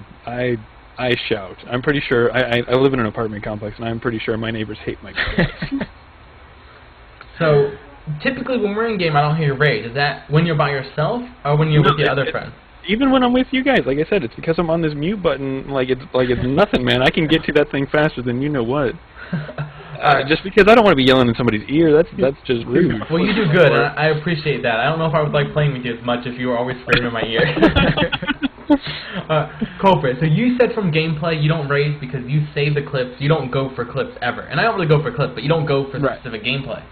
shout. I'm pretty sure, I live in an apartment complex, and I'm pretty sure my neighbors hate my guts. So, typically when we're in game, I don't hear rage. Is that when you're by yourself, or when you're with your other friends? Even when I'm with you guys, like I said, it's because I'm on this mute button, like it's nothing, man. I can get to that thing faster than you know what. Just because I don't want to be yelling in somebody's ear, that's just rude. Well, you do good, and I appreciate that. I don't know if I would like playing with you as much if you were always screaming in my ear. Culprit, so you said from gameplay you don't rage because you save the clips, you don't go for clips ever. And I don't really go for clips, but you don't go for specific gameplay.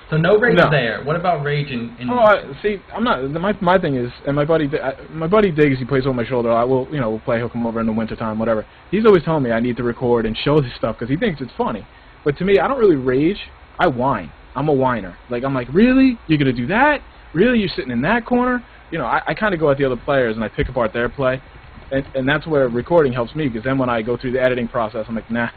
So no rage there. What about rage in see, I'm not. My thing is, and my buddy Diggs, he plays over my shoulder. We'll play. He'll come over in the wintertime, whatever. He's always telling me I need to record and show this stuff because he thinks it's funny. But to me, I don't really rage. I whine. I'm a whiner. Like, I'm like, really? You're gonna do that? Really? You're sitting in that corner? You know, I kind of go at the other players and I pick apart their play. And that's where recording helps me, because then when I go through the editing process, I'm like, nah,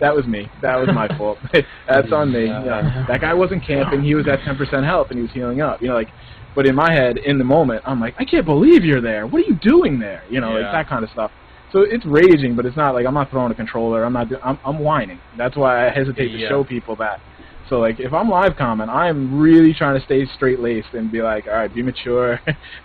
that was me. That was my fault. That's on me. That guy wasn't camping. He was at 10% health, and he was healing up. You know, like, but in my head, in the moment, I'm like, I can't believe you're there. What are you doing there? You know, like that kind of stuff. So it's raging, but it's not like I'm not throwing a controller. I'm whining. That's why I hesitate to show people that. So, like, if I'm live comment, I'm really trying to stay straight-laced and be like, all right, be mature,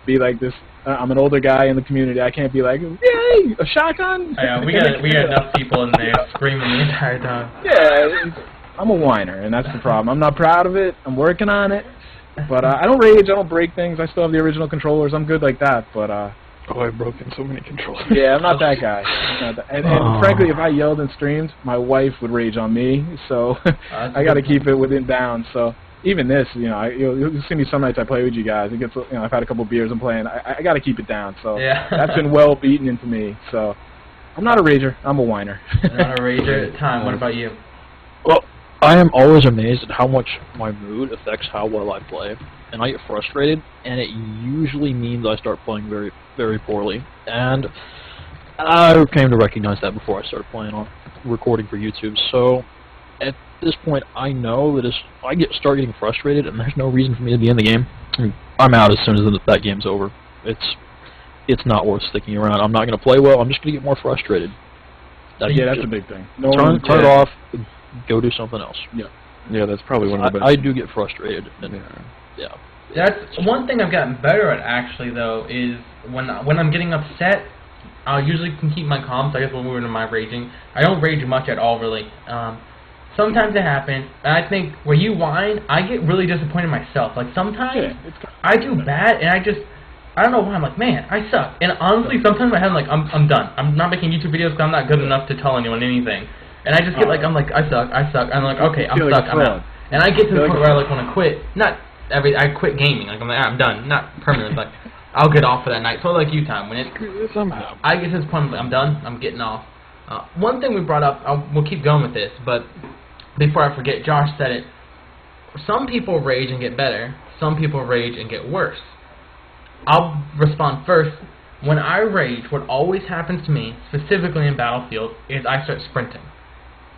be like this. I'm an older guy in the community. I can't be like, yay, a shotgun. Yeah, we got enough people in there screaming the entire time. Yeah, I'm a whiner, and that's the problem. I'm not proud of it. I'm working on it. But I don't rage. I don't break things. I still have the original controllers. I'm good like that. But oh, I've broken so many controllers. Yeah, I'm not that guy. And frankly, if I yelled and screamed, my wife would rage on me. So I got to keep it within bounds. So even this, you know, you'll see me some nights I play with you guys. It gets, you know, I've had a couple beers. I'm playing. I got to keep it down. So that's been well beaten into me. So I'm not a rager. I'm a whiner. Not a rager. Time. What about you? Well, I am always amazed at how much my mood affects how well I play. And I get frustrated, and it usually means I start playing very, very poorly. And I came to recognize that before I started playing on recording for YouTube. So at this point, I know that if I start getting frustrated, and there's no reason for me to be in the game, I'm out as soon as that game's over. It's not worth sticking around. I'm not going to play well. I'm just going to get more frustrated. Yeah, that's a big thing. Turn it off. Go do something else. Yeah, that's probably one of the best. I do get frustrated. And, That's one thing I've gotten better at, actually, though, is when I'm getting upset, I usually can keep my calm. So I guess when we were in my raging, I don't rage much at all, really. Sometimes it happens, and I think where you whine, I get really disappointed in myself. Like, sometimes I do bad, and I don't know why. I'm like, man, I suck. And honestly, sometimes in my head, I'm like, I'm done. I'm not making YouTube videos because I'm not good enough to tell anyone anything. And I just get like, I'm like, I suck. I'm like, okay, I'm stuck, I'm out. And I get to the point where I like want to quit. I quit gaming. Like, I'm done. Not permanent. Like, I'll get off for that night. Sort of like you, Tom. When I get to this point, I'm done. I'm getting off. One thing we brought up, we'll keep going with this, but before I forget, Josh said it. Some people rage and get better. Some people rage and get worse. I'll respond first. When I rage, what always happens to me, specifically in Battlefield, is I start sprinting.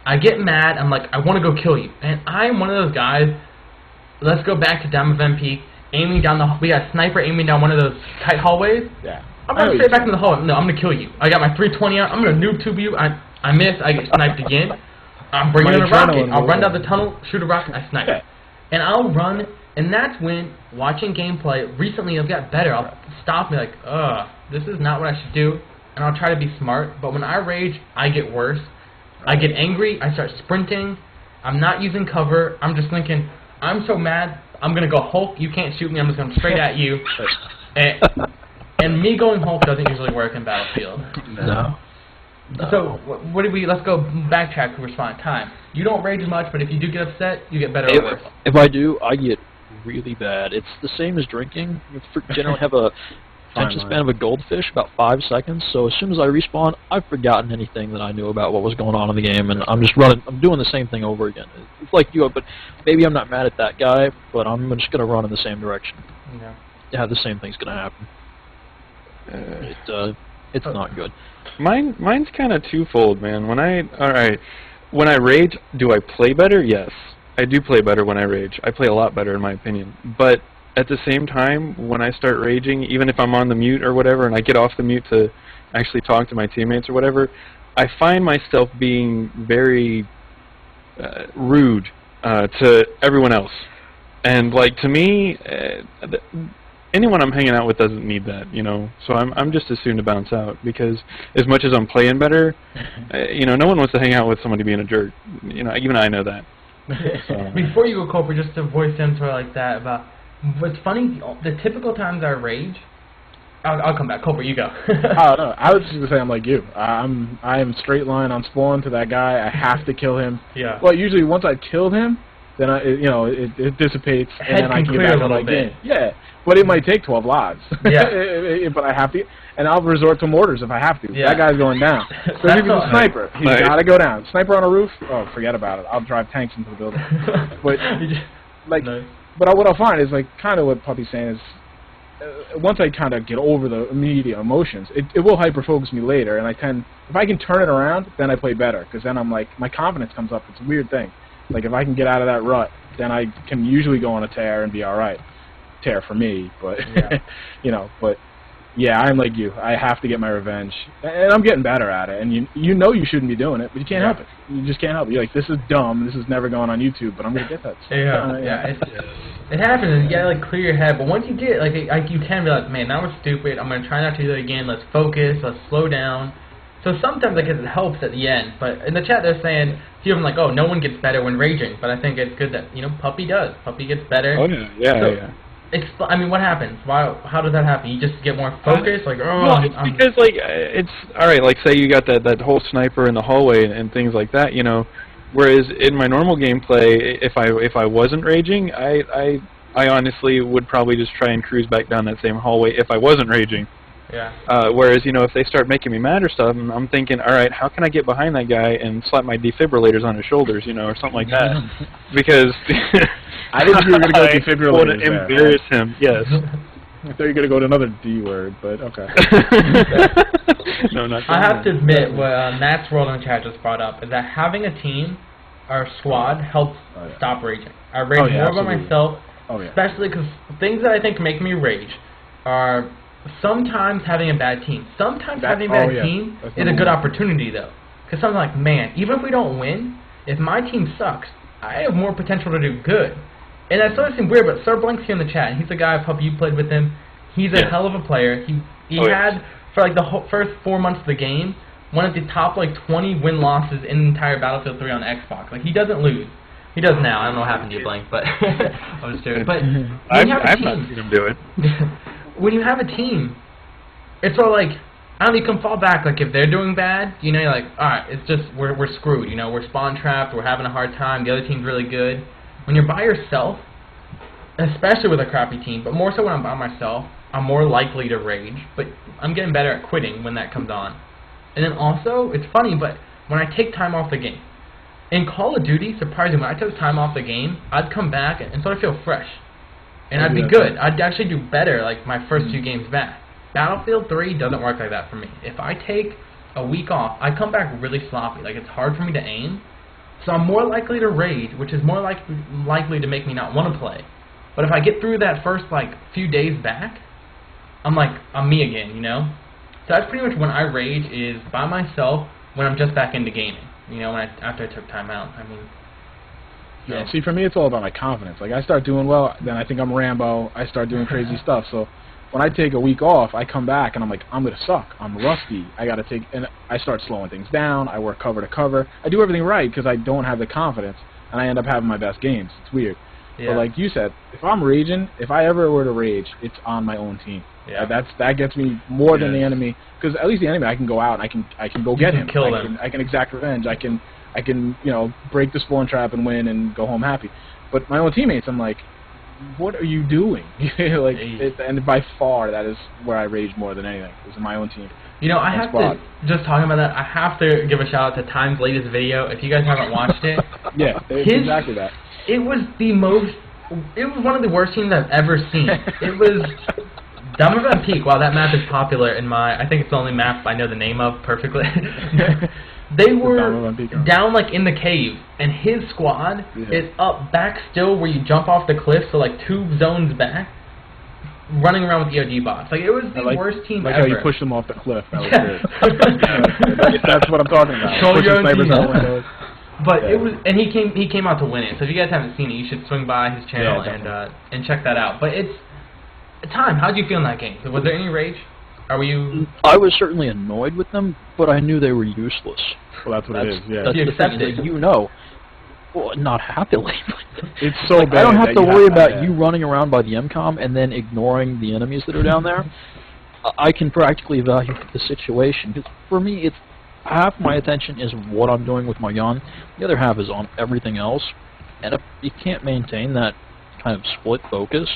I get mad. I'm like, I want to go kill you. And I'm one of those guys. Let's go back to Diamond Peak, aiming down we got a sniper aiming down one of those tight hallways. Yeah. I'm going to straight back into the hallway. No, I'm going to kill you. I got my 320 out. I'm going to noob tube you. I miss. I get sniped again. I'm bringing in a rocket. I'll run down the tunnel, shoot a rocket, I snipe. And I'll run And that's when, watching gameplay, recently I've got better. I'll stop and be like, ugh, this is not what I should do, and I'll try to be smart. But when I rage, I get worse. I get angry, I start sprinting, I'm not using cover, I'm just thinking, I'm so mad, I'm going to go Hulk, you can't shoot me, I'm just going straight at you. And me going Hulk doesn't usually work in Battlefield. No. So, what did let's go backtrack to respond time. You don't rage much, but if you do get upset, you get better or worse. If I do, I get really bad. It's the same as drinking. You generally have a attention span of a goldfish, about 5 seconds, so as soon as I respawn, I've forgotten anything that I knew about what was going on in the game, and I'm just running, I'm doing the same thing over again. It's like you, but maybe I'm not mad at that guy, but I'm just going to run in the same direction. Yeah, the same thing's going to happen. It's not good. Mine's kind of twofold, man. When I rage, do I play better? Yes. I do play better when I rage. I play a lot better, in my opinion. But at the same time, when I start raging, even if I'm on the mute or whatever, and I get off the mute to actually talk to my teammates or whatever, I find myself being very rude to everyone else. And, like, to me, anyone I'm hanging out with doesn't need that, you know. So I'm just as soon to bounce out, because as much as I'm playing better, you know, no one wants to hang out with somebody being a jerk. You know, even I know that. So. Before you go, Cooper, just to voice them sort of like that about what's funny, the typical times I rage. I'll come back. Cooper, you go. Oh no, I was just gonna say I'm like you. I am straight line on spawn to that guy. I have to kill him. Yeah. Well, usually once I've killed him, then it dissipates, and then I can get back on my game. Yeah. But it might take 12 lives. Yeah. But I have to, and I'll resort to mortars if I have to. Yeah. That guy's going down. So if he's a sniper, he's got to go down. Sniper on a roof? Oh, forget about it. I'll drive tanks into the building. But like, but what I'll find is like kind of what Puppy's saying is, once I kind of get over the immediate emotions, it will hyper focus me later, and if I can turn it around, then I play better, because then I'm like, my confidence comes up. It's a weird thing. Like if I can get out of that rut, then I can usually go on a tear and be all right. Tear for me, but you know, but yeah, I'm like you. I have to get my revenge, and I'm getting better at it. And you know you shouldn't be doing it, but you can't help it. You just can't help it. You're like, this is dumb. This is never going on YouTube, but I'm gonna get that. It happens. And you gotta like clear your head. But once you get like you can be like, man, that was stupid. I'm gonna try not to do that again. Let's focus. Let's slow down. So sometimes I guess it helps at the end. But in the chat they're saying, a few of them like, oh, no one gets better when raging. But I think it's good that Puppy does. Puppy gets better. Oh yeah. I mean, what happens? How does that happen? You just get more focused, like, oh. Well, it's because like it's all right. Like, say you got that whole sniper in the hallway and things like that, you know. Whereas in my normal gameplay, if I wasn't raging, I honestly would probably just try and cruise back down that same hallway if I wasn't raging. Yeah. Whereas, you know, if they start making me mad or stuff, I'm thinking, all right, how can I get behind that guy and slap my defibrillators on his shoulders, you know, or something like that? Because I didn't think you were going to go defibrillators. I want to embarrass him. Yes. I thought you were going to go to another D word, but okay. No, not that. I have to admit, what Matt's World in the chat just brought up is that having a team or squad helps stop raging. I rage more by myself, especially because things that I think make me rage are sometimes having a bad team. Sometimes having a bad team is a good opportunity, though. Because I'm like, man, even if we don't win, if my team sucks, I have more potential to do good. And that sort of seems weird, but Sir Blank's here in the chat, and he's a guy, Puppy, you played with him. He's a hell of a player. He had, for like the first 4 months of the game, one of the top like 20 win-losses in the entire Battlefield 3 on Xbox. Like, he doesn't lose. He does now. I don't know what happened to you, Blank, but I was serious. But I've not seen him do it. When you have a team, it's all like, I don't know, you can fall back. Like, if they're doing bad, you know, you're like, alright, it's just, we're screwed, you know, we're spawn trapped, we're having a hard time, the other team's really good. When you're by yourself, especially with a crappy team, but more so when I'm by myself, I'm more likely to rage, but I'm getting better at quitting when that comes on. And then also, it's funny, but when I take time off the game, in Call of Duty, surprisingly, when I took time off the game, I'd come back and sort of feel fresh. And I'd be good. I'd actually do better, like, my first 2 games back. Battlefield 3 doesn't work like that for me. If I take a week off, I come back really sloppy. Like, it's hard for me to aim. So I'm more likely to rage, which is more likely to make me not want to play. But if I get through that first, like, few days back, I'm like, I'm me again, you know? So that's pretty much when I rage, is by myself when I'm just back into gaming. You know, after I took time out. I mean, Yeah, see, for me, it's all about my confidence. Like, I start doing well, then I think I'm Rambo. I start doing crazy stuff. So when I take a week off, I come back, and I'm like, I'm going to suck. I'm rusty. I got to take, and I start slowing things down. I work cover to cover. I do everything right because I don't have the confidence, and I end up having my best games. It's weird. Yeah. But like you said, if I'm raging, if I ever were to rage, it's on my own team. Yeah. That gets me more than the enemy, because at least the enemy I can go out and I can go get him. Kill them. I can exact revenge. I can break the spawn trap and win and go home happy. But my own teammates, I'm like, what are you doing? And by far that is where I rage more than anything. Is in my own team. You know, I have to, just talking about that, I have to give a shout out to Time's latest video. If you guys haven't watched it, yeah, it's exactly that. It was one of the worst teams I've ever seen. It was Dummervan Peak. Wow, that map is popular in I think it's the only map I know the name of perfectly. They were down like in the cave, and his squad is up back still where you jump off the cliff, so like 2 zones back, running around with EOD bots. Like, it was the worst team ever. Like how you pushed them off the cliff. That was good. That's what I'm talking about. Control your own team. Out windows. But it was, and he came out to win it. So if you guys haven't seen it, you should swing by his channel and check that out. But it's Time. How did you feel in that game? Was there any rage? I was certainly annoyed with them, but I knew they were useless. Well, that's what it is. Yeah. That's the thing that you know. Well, not happily. It's so like, bad. I don't have to worry about you running around by the MCOM and then ignoring the enemies that are down there. I can practically evaluate the situation. Because for me, it's half my attention is what I'm doing with my gun. The other half is on everything else. And if you can't maintain that kind of split focus,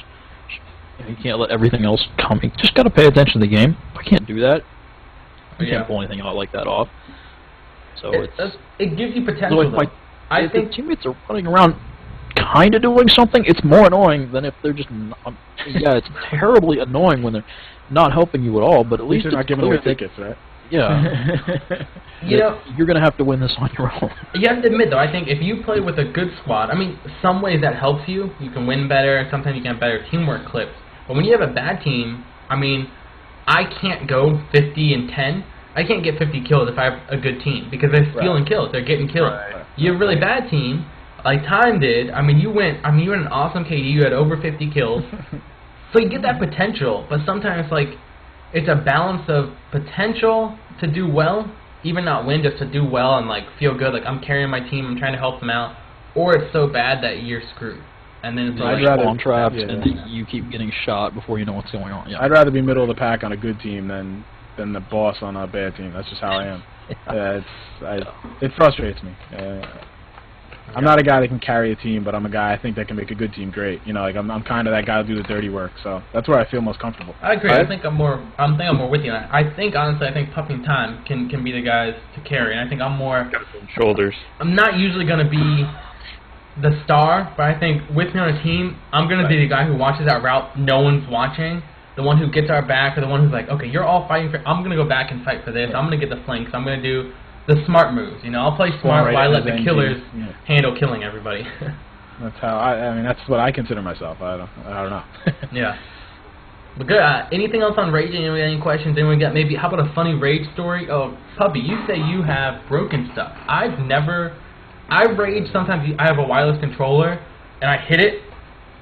you can't let everything else come. You just got to pay attention to the game. I can't do that. I can't pull anything out like that off. So it gives you potential. So if the teammates are running around kind of doing something, it's more annoying than if they're just yeah, it's terribly annoying when they're not helping you at all, but at least they're not giving away tickets, right? Yeah. You're going to have to win this on your own. You have to admit, though, I think if you play with a good squad, I mean, some ways that helps you. You can win better, sometimes you can have better teamwork clips. But when you have a bad team, I mean, I can't go 50 and 10. I can't get 50 kills if I have a good team, because they're stealing kills. They're getting kills. Right. You have a really bad team, like Time did. I mean, you went an awesome KD. You had over 50 kills. So you get that potential, but sometimes, like, it's a balance of potential to do well, even not win, just to do well and, like, feel good. Like, I'm carrying my team, I'm trying to help them out. Or it's so bad that you're screwed. And then it's like spawn traps, and you keep getting shot before you know what's going on. Yeah. I'd rather be middle of the pack on a good team than the boss on a bad team. That's just how I am. It frustrates me. I'm not a guy that can carry a team, but I'm a guy I think that can make a good team great. You know, like I'm kind of that guy who do the dirty work. So that's where I feel most comfortable. I agree. I think I'm more with you. I think honestly, Puppy and Time can be the guys to carry, and I think I'm more shoulders. I'm not usually going to be the star, but I think with me on a team, I'm going to be the guy who watches that route no one's watching, the one who gets our back, or the one who's like, okay, you're all fighting for, I'm going to go back and fight for this, I'm going to get the flanks, I'm going to do the smart moves, you know, I'll play smart while I let the killers handle killing everybody. That's how, I mean, that's what I consider myself, I don't know. Yeah. But good, anything else on raging? Any questions? Anyone got maybe, how about a funny rage story? Oh, Puppy, you say you have broken stuff. I rage sometimes. I have a wireless controller, and I hit it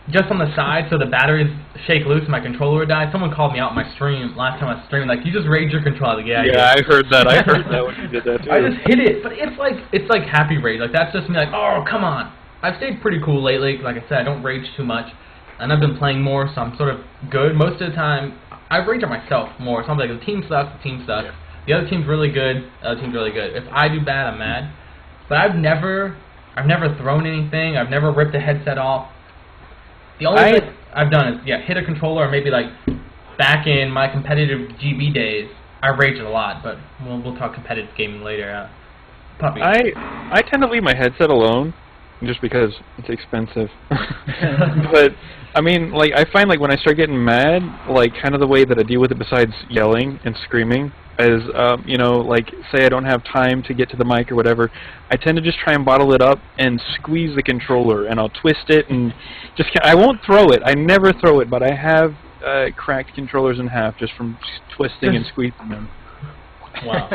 just on the side so the batteries shake loose and my controller would die. Someone called me out in my stream last time I streamed, like, you just raged your controller. Like, yeah, I heard that. I heard that when you did that too. I just hit it, but it's like happy rage. Like, that's just me. Like, oh, come on. I've stayed pretty cool lately. Like I said, I don't rage too much, and I've been playing more, so I'm sort of good. Most of the time, I rage at myself more. So I'm like, the team sucks. Yeah. The other team's really good. The other team's really good. If I do bad, I'm mad. But I've never thrown anything. I've never ripped a headset off. The only thing I've done is hit a controller, or maybe like back in my competitive GB days, I raged a lot. But we'll talk competitive gaming later. Puppy. I tend to leave my headset alone, just because it's expensive. But I mean, like, I find, like, when I start getting mad, like, kind of the way that I deal with it besides yelling and screaming is, you know, like, say I don't have time to get to the mic or whatever, I tend to just try and bottle it up and squeeze the controller, and I'll twist it and just, I won't throw it. I never throw it, but I have cracked controllers in half just from twisting and squeezing them. Wow.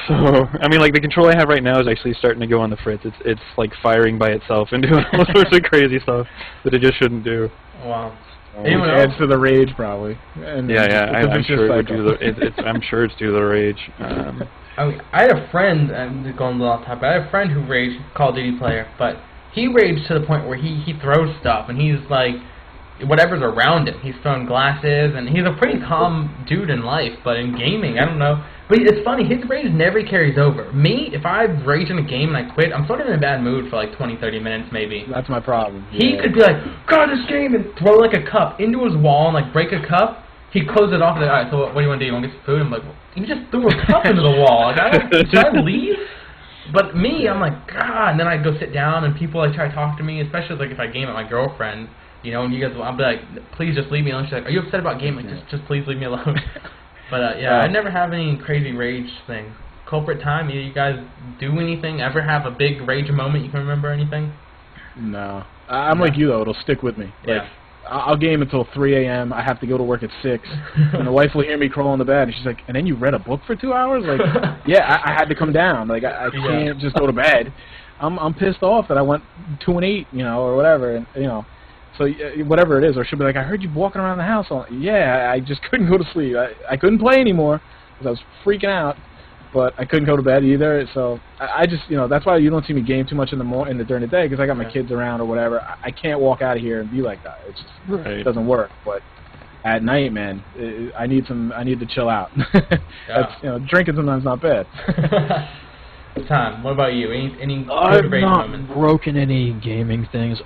So, I mean, like, the controller I have right now is actually starting to go on the fritz. It's like firing by itself and doing all sorts of crazy stuff that it just shouldn't do. Wow. Anyone adds to the rage, probably. And I'm sure it would do the. I'm sure it's due to the rage. I had a friend, I'm going a little off topic, I had a friend who raged, Call of Duty player, but he raged to the point where he throws stuff, and he's like, whatever's around him, he's throwing glasses, and he's a pretty calm dude in life, but in gaming, I don't know. But it's funny, his rage never carries over. Me, if I rage in a game and I quit, I'm sort of in a bad mood for like 20, 30 minutes maybe. That's my problem. He could be like, God, this game, and throw like a cup into his wall and like break a cup. He'd close it off and like, alright, so what do you want to do? You want to get some food? I'm like, well, you just threw a cup into the wall. Like, should I leave? But me, I'm like, God, and then I'd go sit down and people like try to talk to me, especially like if I game at my girlfriend, you know, and you guys, I'll be like, please just leave me alone. She's like, are you upset about gaming? Just please leave me alone. But yeah, I never have any crazy rage thing. Culprit time, you guys do anything? Ever have a big rage moment you can remember or anything? No. I'm like you, though. It'll stick with me. Like, Yeah. I'll game until 3 a.m. I have to go to work at 6. And the wife will hear me crawl in the bed, and she's like, and then you read a book for 2 hours? Like, yeah, I had to come down. Like, I can't just go to bed. I'm pissed off that I went 2 and 8, you know, or whatever, and, you know. So whatever it is, or she'll be like, I heard you walking around the house. Yeah, I just couldn't go to sleep. I couldn't play anymore because I was freaking out, but I couldn't go to bed either. So I just, you know, that's why you don't see me game too much during the day, because I got my kids around or whatever. I can't walk out of here and be like that. It just it doesn't work. But at night, man, I need to chill out. That's, you know, drinking sometimes not bad. Tom, what about you? Any I've good rage not moments? broken any gaming things.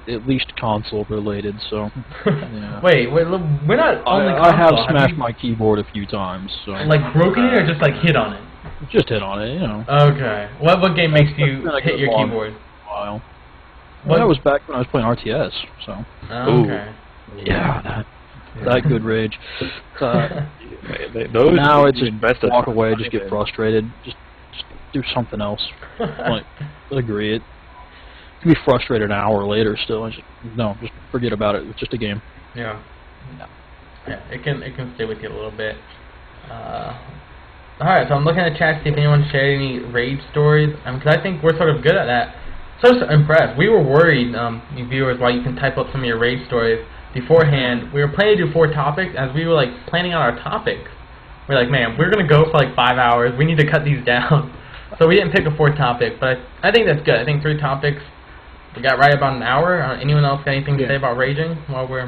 At least console related, so. Yeah. Wait, we're not only console. I have smashed my keyboard a few times, so. Like broken it or just like hit on it? Just hit on it, you know. Okay. What game makes you hit your keyboard? Well, that was back when I was playing RTS, so. Okay. Yeah, that good rage. Those now it's just walk away, just get frustrated, just do something else. Like, agree it. You can be frustrated an hour later still, and just forget about it. It's just a game. Yeah. Yeah, it can stay with you a little bit. Alright, so I'm looking at the chat to see if anyone shared any rage stories, because I think we're sort of good at that. So impressed. We were worried, you viewers, while you can type up some of your rage stories beforehand. We were planning to do 4 topics. As we were like planning out our topics, we're like, man, we're gonna go for like 5 hours. We need to cut these down. So we didn't pick a 4th topic, but I think that's good. I think 3 topics. We got right about an hour. Anyone else got anything to say about raging while we're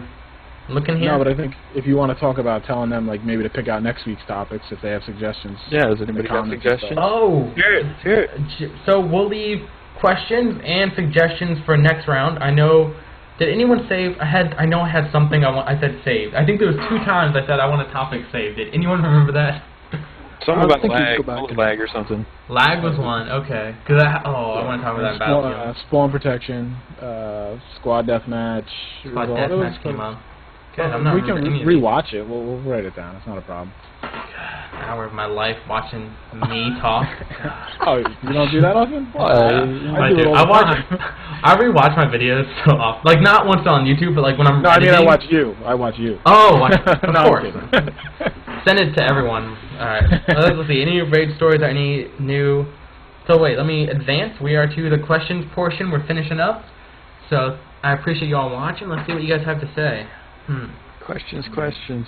looking here? No, but I think if you want to talk about telling them, like, maybe to pick out next week's topics if they have suggestions. Yeah, does anybody have suggestions? Oh, Hear it. So we'll leave questions and suggestions for next round. I know. Did anyone save? I know I had something I said saved. I think there was 2 times I said I want a topic saved. Did anyone remember that? Something about lag or something. Lag was one, okay. I want to talk about that in Battlefield. Spawn protection, squad deathmatch. Squad deathmatch came up. We can rewatch it. We'll write it down. It's not a problem. An hour of my life watching me talk. Oh, you don't do that often? I do. I rewatch my videos so often. Like, not once on YouTube, but like when I'm editing. I watch you. Oh, of course. Send it to everyone. Alright. Let's see. Any rage stories or any new... So wait, let me advance. We are to the questions portion. We're finishing up. So I appreciate you all watching. Let's see what you guys have to say. Questions.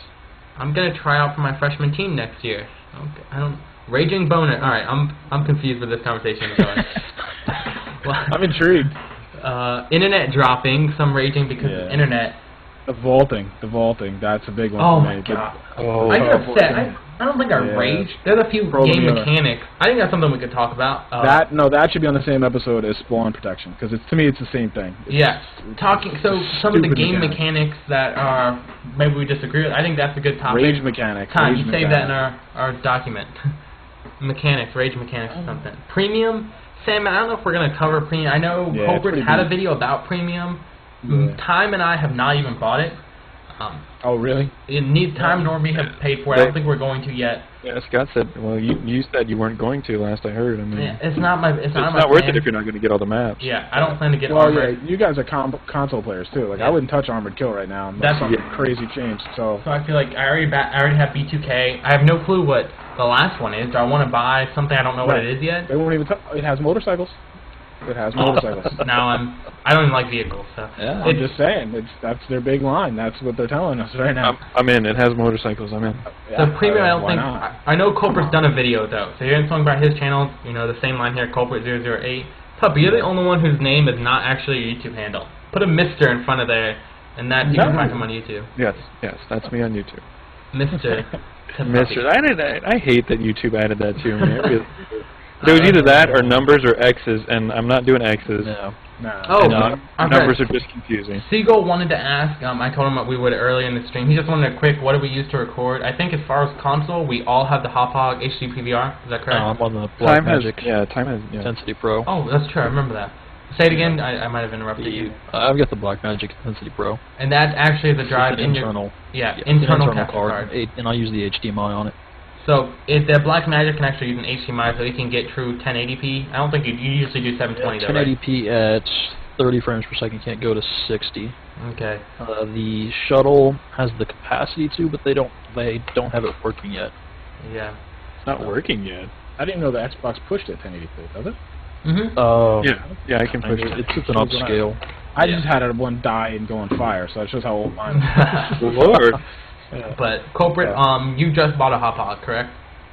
I'm gonna try out for my freshman team next year. Okay. Raging boner. Alright, I'm confused where this conversation is going. Well, I'm intrigued. Internet dropping, some raging because of internet. The vaulting, that's a big one for me. My God. I get upset. I don't think I rage. There's a few game mechanics. I think that's something we could talk about. That should be on the same episode as spawn protection, because to me it's the same thing. Some of the game mechanics that are maybe we disagree with. I think that's a good topic. Rage mechanics. You save that in our document. Rage mechanics or something. Premium. Sam, I don't know if we're gonna cover premium. I know Culprit had a video about premium. Yeah. Time and I have not even bought it. Oh, really? It needs time, nor we have paid for it. I don't think we're going to yet. Yeah, Scott said. Well, you said you weren't going to last I heard. I mean, Yeah, it's not my not worth plan. it if you're not going to get all the maps. Yeah, I don't plan to get Well, armored. yeah, you guys are console players too. Like, Yeah. I wouldn't touch Armored Kill right now. That's some crazy change. So I feel like I already have B2K. I have no clue what the last one is. Do I want to buy something I don't know what it is yet? they won't even. It has motorcycles. It has motorcycles. Now I don't even like vehicles, so Yeah. I'm just saying, that's their big line. That's what they're telling us right now. I'm in. It has motorcycles. I'm in. the premium. I don't why think. not? I know Culprit's done a video though, so you're talking about his channel. You know the same line here, Culprit008. Puppy, you're the only one whose name is not actually a YouTube handle. Put a Mr. in front of there, and that you can find him on YouTube. Yes, that's me on YouTube. Mr. Mister, I hate that YouTube added that to me. It was either that or numbers or X's, and I'm not doing X's. No. Nah. Oh, Numbers are just confusing. Seagull wanted to ask, I told him that we would earlier in the stream, he just wanted a quick, what do we use to record? I think as far as console, we all have the Hop-Hog HD PVR, is that correct? I'm on the Black Magic Time has. Yeah. Intensity Pro. Oh, that's true, I remember that. Say it again, I might have interrupted you. I've got the Black Magic Intensity Pro. And that actually is a drive It's an in internal. your... Yeah, internal internal capture card. And I use the HDMI on it. So, if the Black Magic can actually use an HDMI so you can get true 1080p. I don't think you usually do 720 though, right? 1080p at 30 frames per second, can't go to 60. Okay. The shuttle has the capacity to, but they don't have it working yet. Yeah. It's not working yet. I didn't know the Xbox pushed it 1080p, does it? Mm-hmm. Yeah, I can push it. It's an upscale. I just had one die and go on fire, so that shows how old mine is. Lord. But, Culprit, you just bought a Hop-Hog, correct?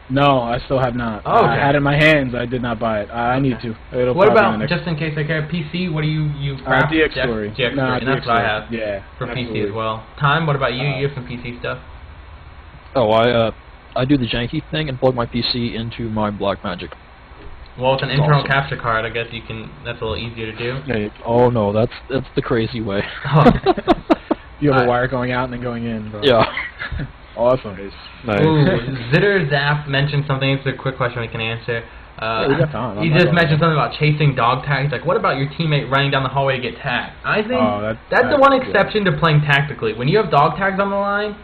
No, I still have not. Oh, okay. I had it in my hands. I did not buy it. I need to. It'll What probably about, be the next just in case I care, PC, what do you craft? DX Story. DX Nah, Story, and that's DX what I Story. have Yeah, for absolutely. PC as well. Time, what about you? You have some PC stuff? Oh, I do the janky thing and plug my PC into my Black Magic. Well, with an That's internal awesome. capture card, I guess you can. That's a little easier to do. Yeah, Oh no, that's the crazy way. You have Alright. a wire going out and then going in. Bro. Yeah. Awesome. nice. Ooh, Zitter Zap mentioned something. It's a quick question we can answer. we got time. I'm He not just going mentioned to- something about chasing dog tags. Like, what about your teammate running down the hallway to get tagged? I think Oh, that's the that's one good. exception to playing tactically. When you have dog tags on the line,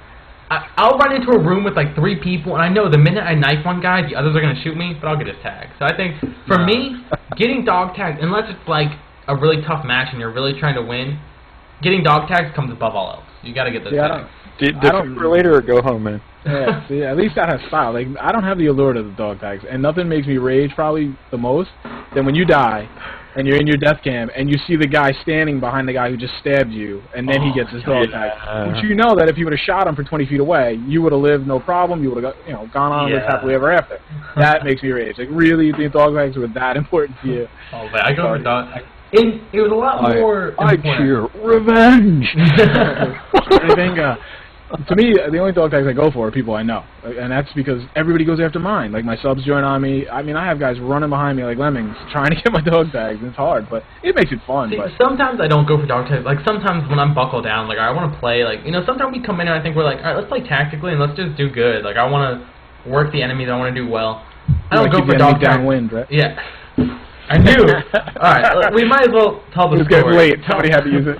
I'll run into a room with like 3 people, and I know the minute I knife one guy, the others are going to shoot me, but I'll get his tag. So I think, for me, getting dog tags, unless it's like a really tough match and you're really trying to win, getting dog tags comes above all else. You got to get those See, I tags. don't, I don't- Defibrillator or go home, man. yeah, see, at least that has style. Like, I don't have the allure of the dog tags, and nothing makes me rage probably the most than when you die and you're in your death cam and you see the guy standing behind the guy who just stabbed you, and then he gets his dog tag. But you know that if you would have shot him for 20 feet away, you would have lived no problem. You would have, gone on with happily ever after. That makes me rage. Like, really, you think dog tags were that important to you? Oh, man, I go for dog. It was a lot more I important. cheer revenge. To me, the only dog tags I go for are people I know, and that's because everybody goes after mine. Like, my subs join on me. I mean, I have guys running behind me like lemmings trying to get my dog tags, and it's hard, but it makes it fun. See, But sometimes I don't go for dog tags. Like, sometimes when I'm buckled down, like, I want to play, like, sometimes we come in and I think we're like, alright, let's play tactically and let's just do good. Like, I want to work the enemies, I want to do well. I don't go keep for the dog enemy tags. downwind, right? Yeah. I knew. Alright, we might as well tell the It was story. getting late. Somebody had to use it.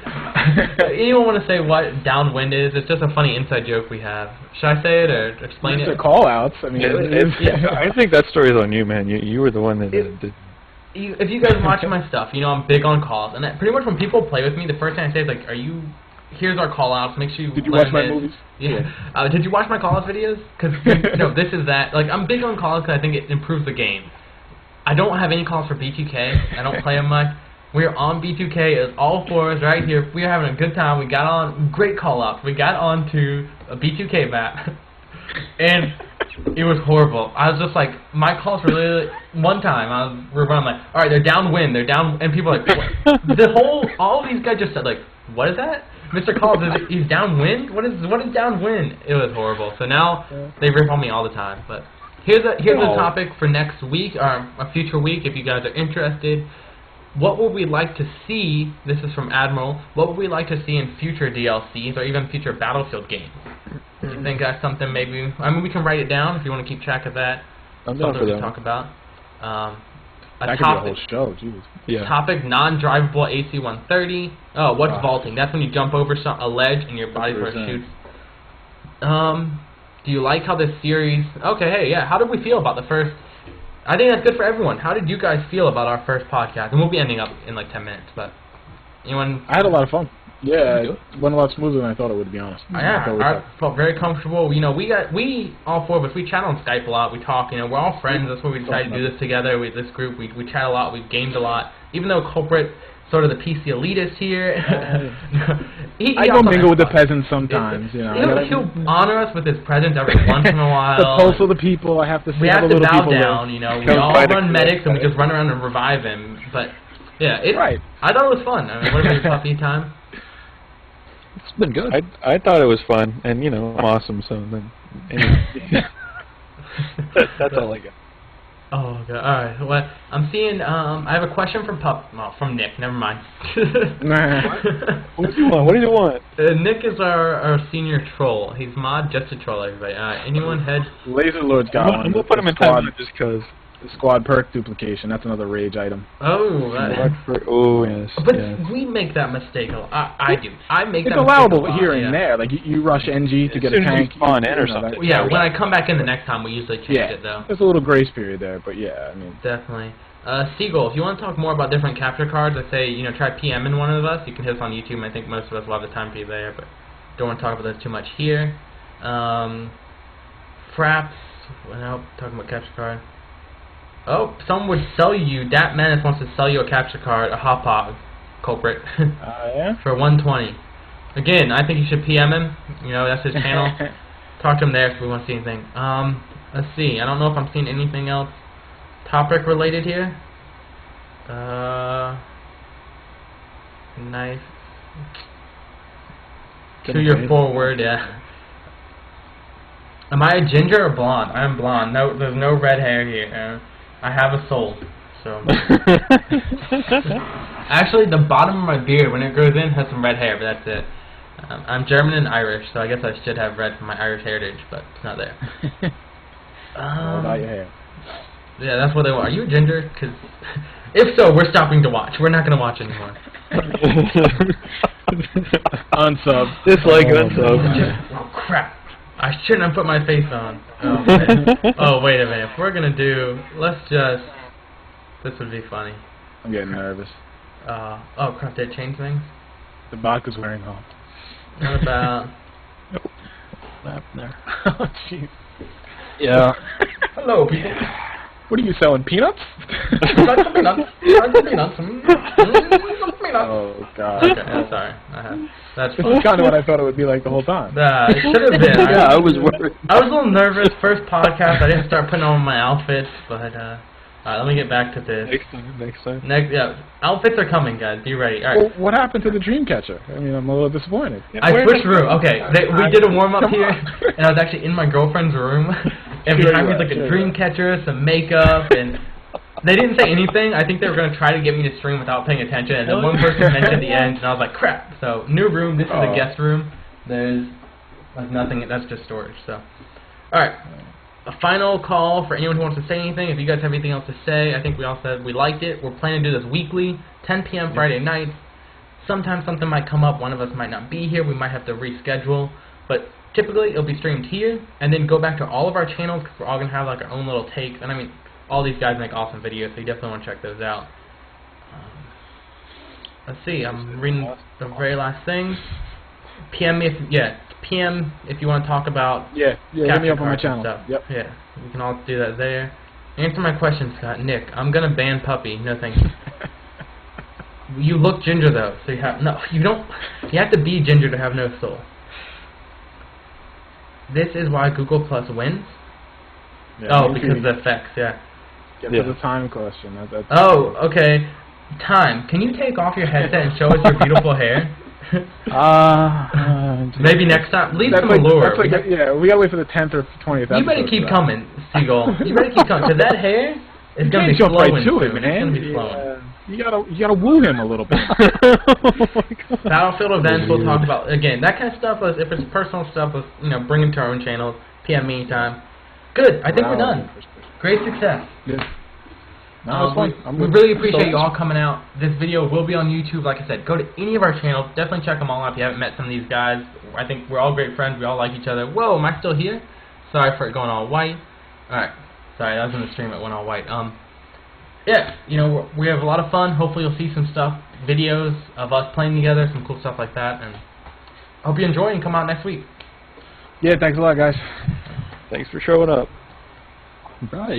Anyone want to say what downwind is? It's just a funny inside joke we have. Should I say it or explain These it? are call-outs. I mean, I think that story's on you, man. You were the one that did. If you guys watch my stuff, I'm big on calls, and pretty much when people play with me, the first thing I say is like, here's our call-outs, make sure you Did you learn watch my this. movies? Yeah. Did you watch my call-outs videos? Because, this is that. Like, I'm big on call-outs because I think it improves the game. I don't have any calls for B2K. I don't play them much. We're on B2K. It's all four of us right here. We are having a good time. We got on great call-outs. We got on to a B2K map. And it was horrible. I was just like, my calls were really, one time, we were running like, alright, they're downwind, and people are like, what? All of these guys just said like, what is that? Mr. Calls, he's downwind? What is downwind? It was horrible. So now, they rip on me all the time. But here's a topic for next week, or a future week, if you guys are interested. What would we like to see, this is from Admiral, what would we like to see in future DLCs, or even future Battlefield games? Do you think that's something maybe, we can write it down if you want to keep track of that. I'm down Something for we that. can talk about. That could be a whole show, jeez. Yeah. Topic, non-drivable AC-130. Oh, what's Ah. vaulting? That's when you jump over a ledge and your body sort of shoots. Do you like how this series... Okay, hey, yeah, how did we feel about the first... I think that's good for everyone. How did you guys feel about our first podcast? And we'll be ending up in like 10 minutes, but... Anyone... I had a lot of fun. Yeah, it went a lot smoother than I thought it would, to be honest. Yeah, I felt very comfortable. You know, we all four of us, we chat on Skype a lot. We talk, you know, we're all friends. That's why we decided to do this together. This group, we chat a lot. We've gamed a lot. Even though Culprit, sort of the PC elitist here, I go mingle with the peasants sometimes, you know. He'll honor us with his presence every once in a while. The pulse of the people, I have to see we how have the to little bow people down, live. you know. We all run medics and we just run around and revive him. But, yeah, right. I thought it was fun. I mean, what about your puppy time? It's been good. I thought it was fun, and you know, I'm awesome, so then anyway. That's all I got. Oh god! All right. Well, I'm seeing. I have a question from Nick. Never mind. What do you want? What do you want? Nick is our senior troll. He's mod just to troll everybody. Anyone head? Laser Lord's got one. I'm gonna put him in time just cause. The squad perk duplication. That's another rage item. Oh, oh yes. But yes. we make that mistake. I do. I make that. It's allowable here and there. Like you rush NG to get a tank. Spawn in or something. Yeah. When I come back in the next time, we usually change it though. There's a little grace period there, but yeah, I mean. Definitely. Seagull, if you want to talk more about different capture cards, I say try PMing one of us. You can hit us on YouTube. And I think most of us will have the time for you there, but don't want to talk about those too much here. Fraps. Well, talking about capture card. Oh, someone would sell you. Dat Menace wants to sell you a capture card, a hot pog, Culprit. Yeah? For 120. Again, I think you should PM him. You know, that's his channel. Talk to him there if we want to see anything. Let's see. I don't know if I'm seeing anything else topic related here. Nice. To your forward, yeah. Am I a ginger or blonde? I'm blonde. No, there's no red hair here. I have a soul, so. Actually, the bottom of my beard, when it grows in, has some red hair, but that's it. I'm German and Irish, so I guess I should have red from my Irish heritage, but it's not there. What about your hair? Yeah, that's what they want. Are you a ginger? Because if so, we're stopping to watch. We're not going to watch anymore. Unsub. Dislike unsub. Oh, crap. I shouldn't have put my face on. Oh, man. Oh, wait a minute. If we're going to do... Let's just... This would be funny. I'm getting nervous. Oh, crap. Did it change things? The vodka's wearing off. What about... What happened there? Oh, jeez. Yeah. Hello, people. What are you selling, peanuts? Like some peanuts. Like some peanuts. Some peanuts. Oh, God. Okay, I'm sorry. That's This fine. is kind of what I thought it would be like the whole time. It should have been. Yeah, I was worried. I was a little nervous. First podcast, I didn't start putting on my outfits, but alright, let me get back to this. Next time. Outfits are coming, guys. Be ready. All right. Well, what happened to the Dreamcatcher? I mean, I'm a little disappointed. I switched room. Okay, we did a warm up here, and I was actually in my girlfriend's room, and behind me was like a Dreamcatcher, some makeup, and they didn't say anything. I think they were going to try to get me to stream without paying attention, and then one person mentioned at the end, and I was like, crap. So, new room. This is a guest room. There's like nothing. That's just storage. So, all right. A final call for anyone who wants to say anything. If you guys have anything else to say, I think we all said we liked it. We're planning to do this weekly, 10 p.m. Friday nights. Sometimes something might come up. One of us might not be here. We might have to reschedule. But typically, it'll be streamed here, and then go back to all of our channels, because we're all going to have like our own little takes. And I mean, all these guys make awesome videos, so you definitely want to check those out. Let's see. I'm reading the very last thing. PM me if you want to talk about hit me up on my channel. Stuff. Yep. Yeah, we can all do that there. Answer my question, Scott. Nick, I'm gonna ban Puppy. No thank you. You look ginger though, so you have you don't. You have to be ginger to have no soul. This is why Google Plus wins. Yeah, because of the effects. Yeah. Get to the time question. That's okay. Time. Can you take off your headset and show us your beautiful hair? Maybe next time. Leave some allure. We gotta wait for the 10th or 20th. You better keep coming, Seagull. You better keep coming, because that hair is gonna be flowing right to it, soon. man. It's gonna be flowing. You gotta woo him a little bit. Battlefield events we'll talk about again. That kind of stuff. If it's personal stuff, let's bring it to our own channels. PM me anytime. Good. I think we're done. Great success. Yes. No, it's fine. We really appreciate you all coming out. This video will be on YouTube. Like I said, go to any of our channels. Definitely check them all out if you haven't met some of these guys. I think we're all great friends. We all like each other. Whoa, am I still here? Sorry for it going all white. Alright. Sorry, that was in the stream. It went all white. Yeah, you know, we have a lot of fun. Hopefully you'll see some stuff, videos of us playing together, some cool stuff like that. And I hope you enjoy and come out next week. Yeah, thanks a lot, guys. Thanks for showing up. Right.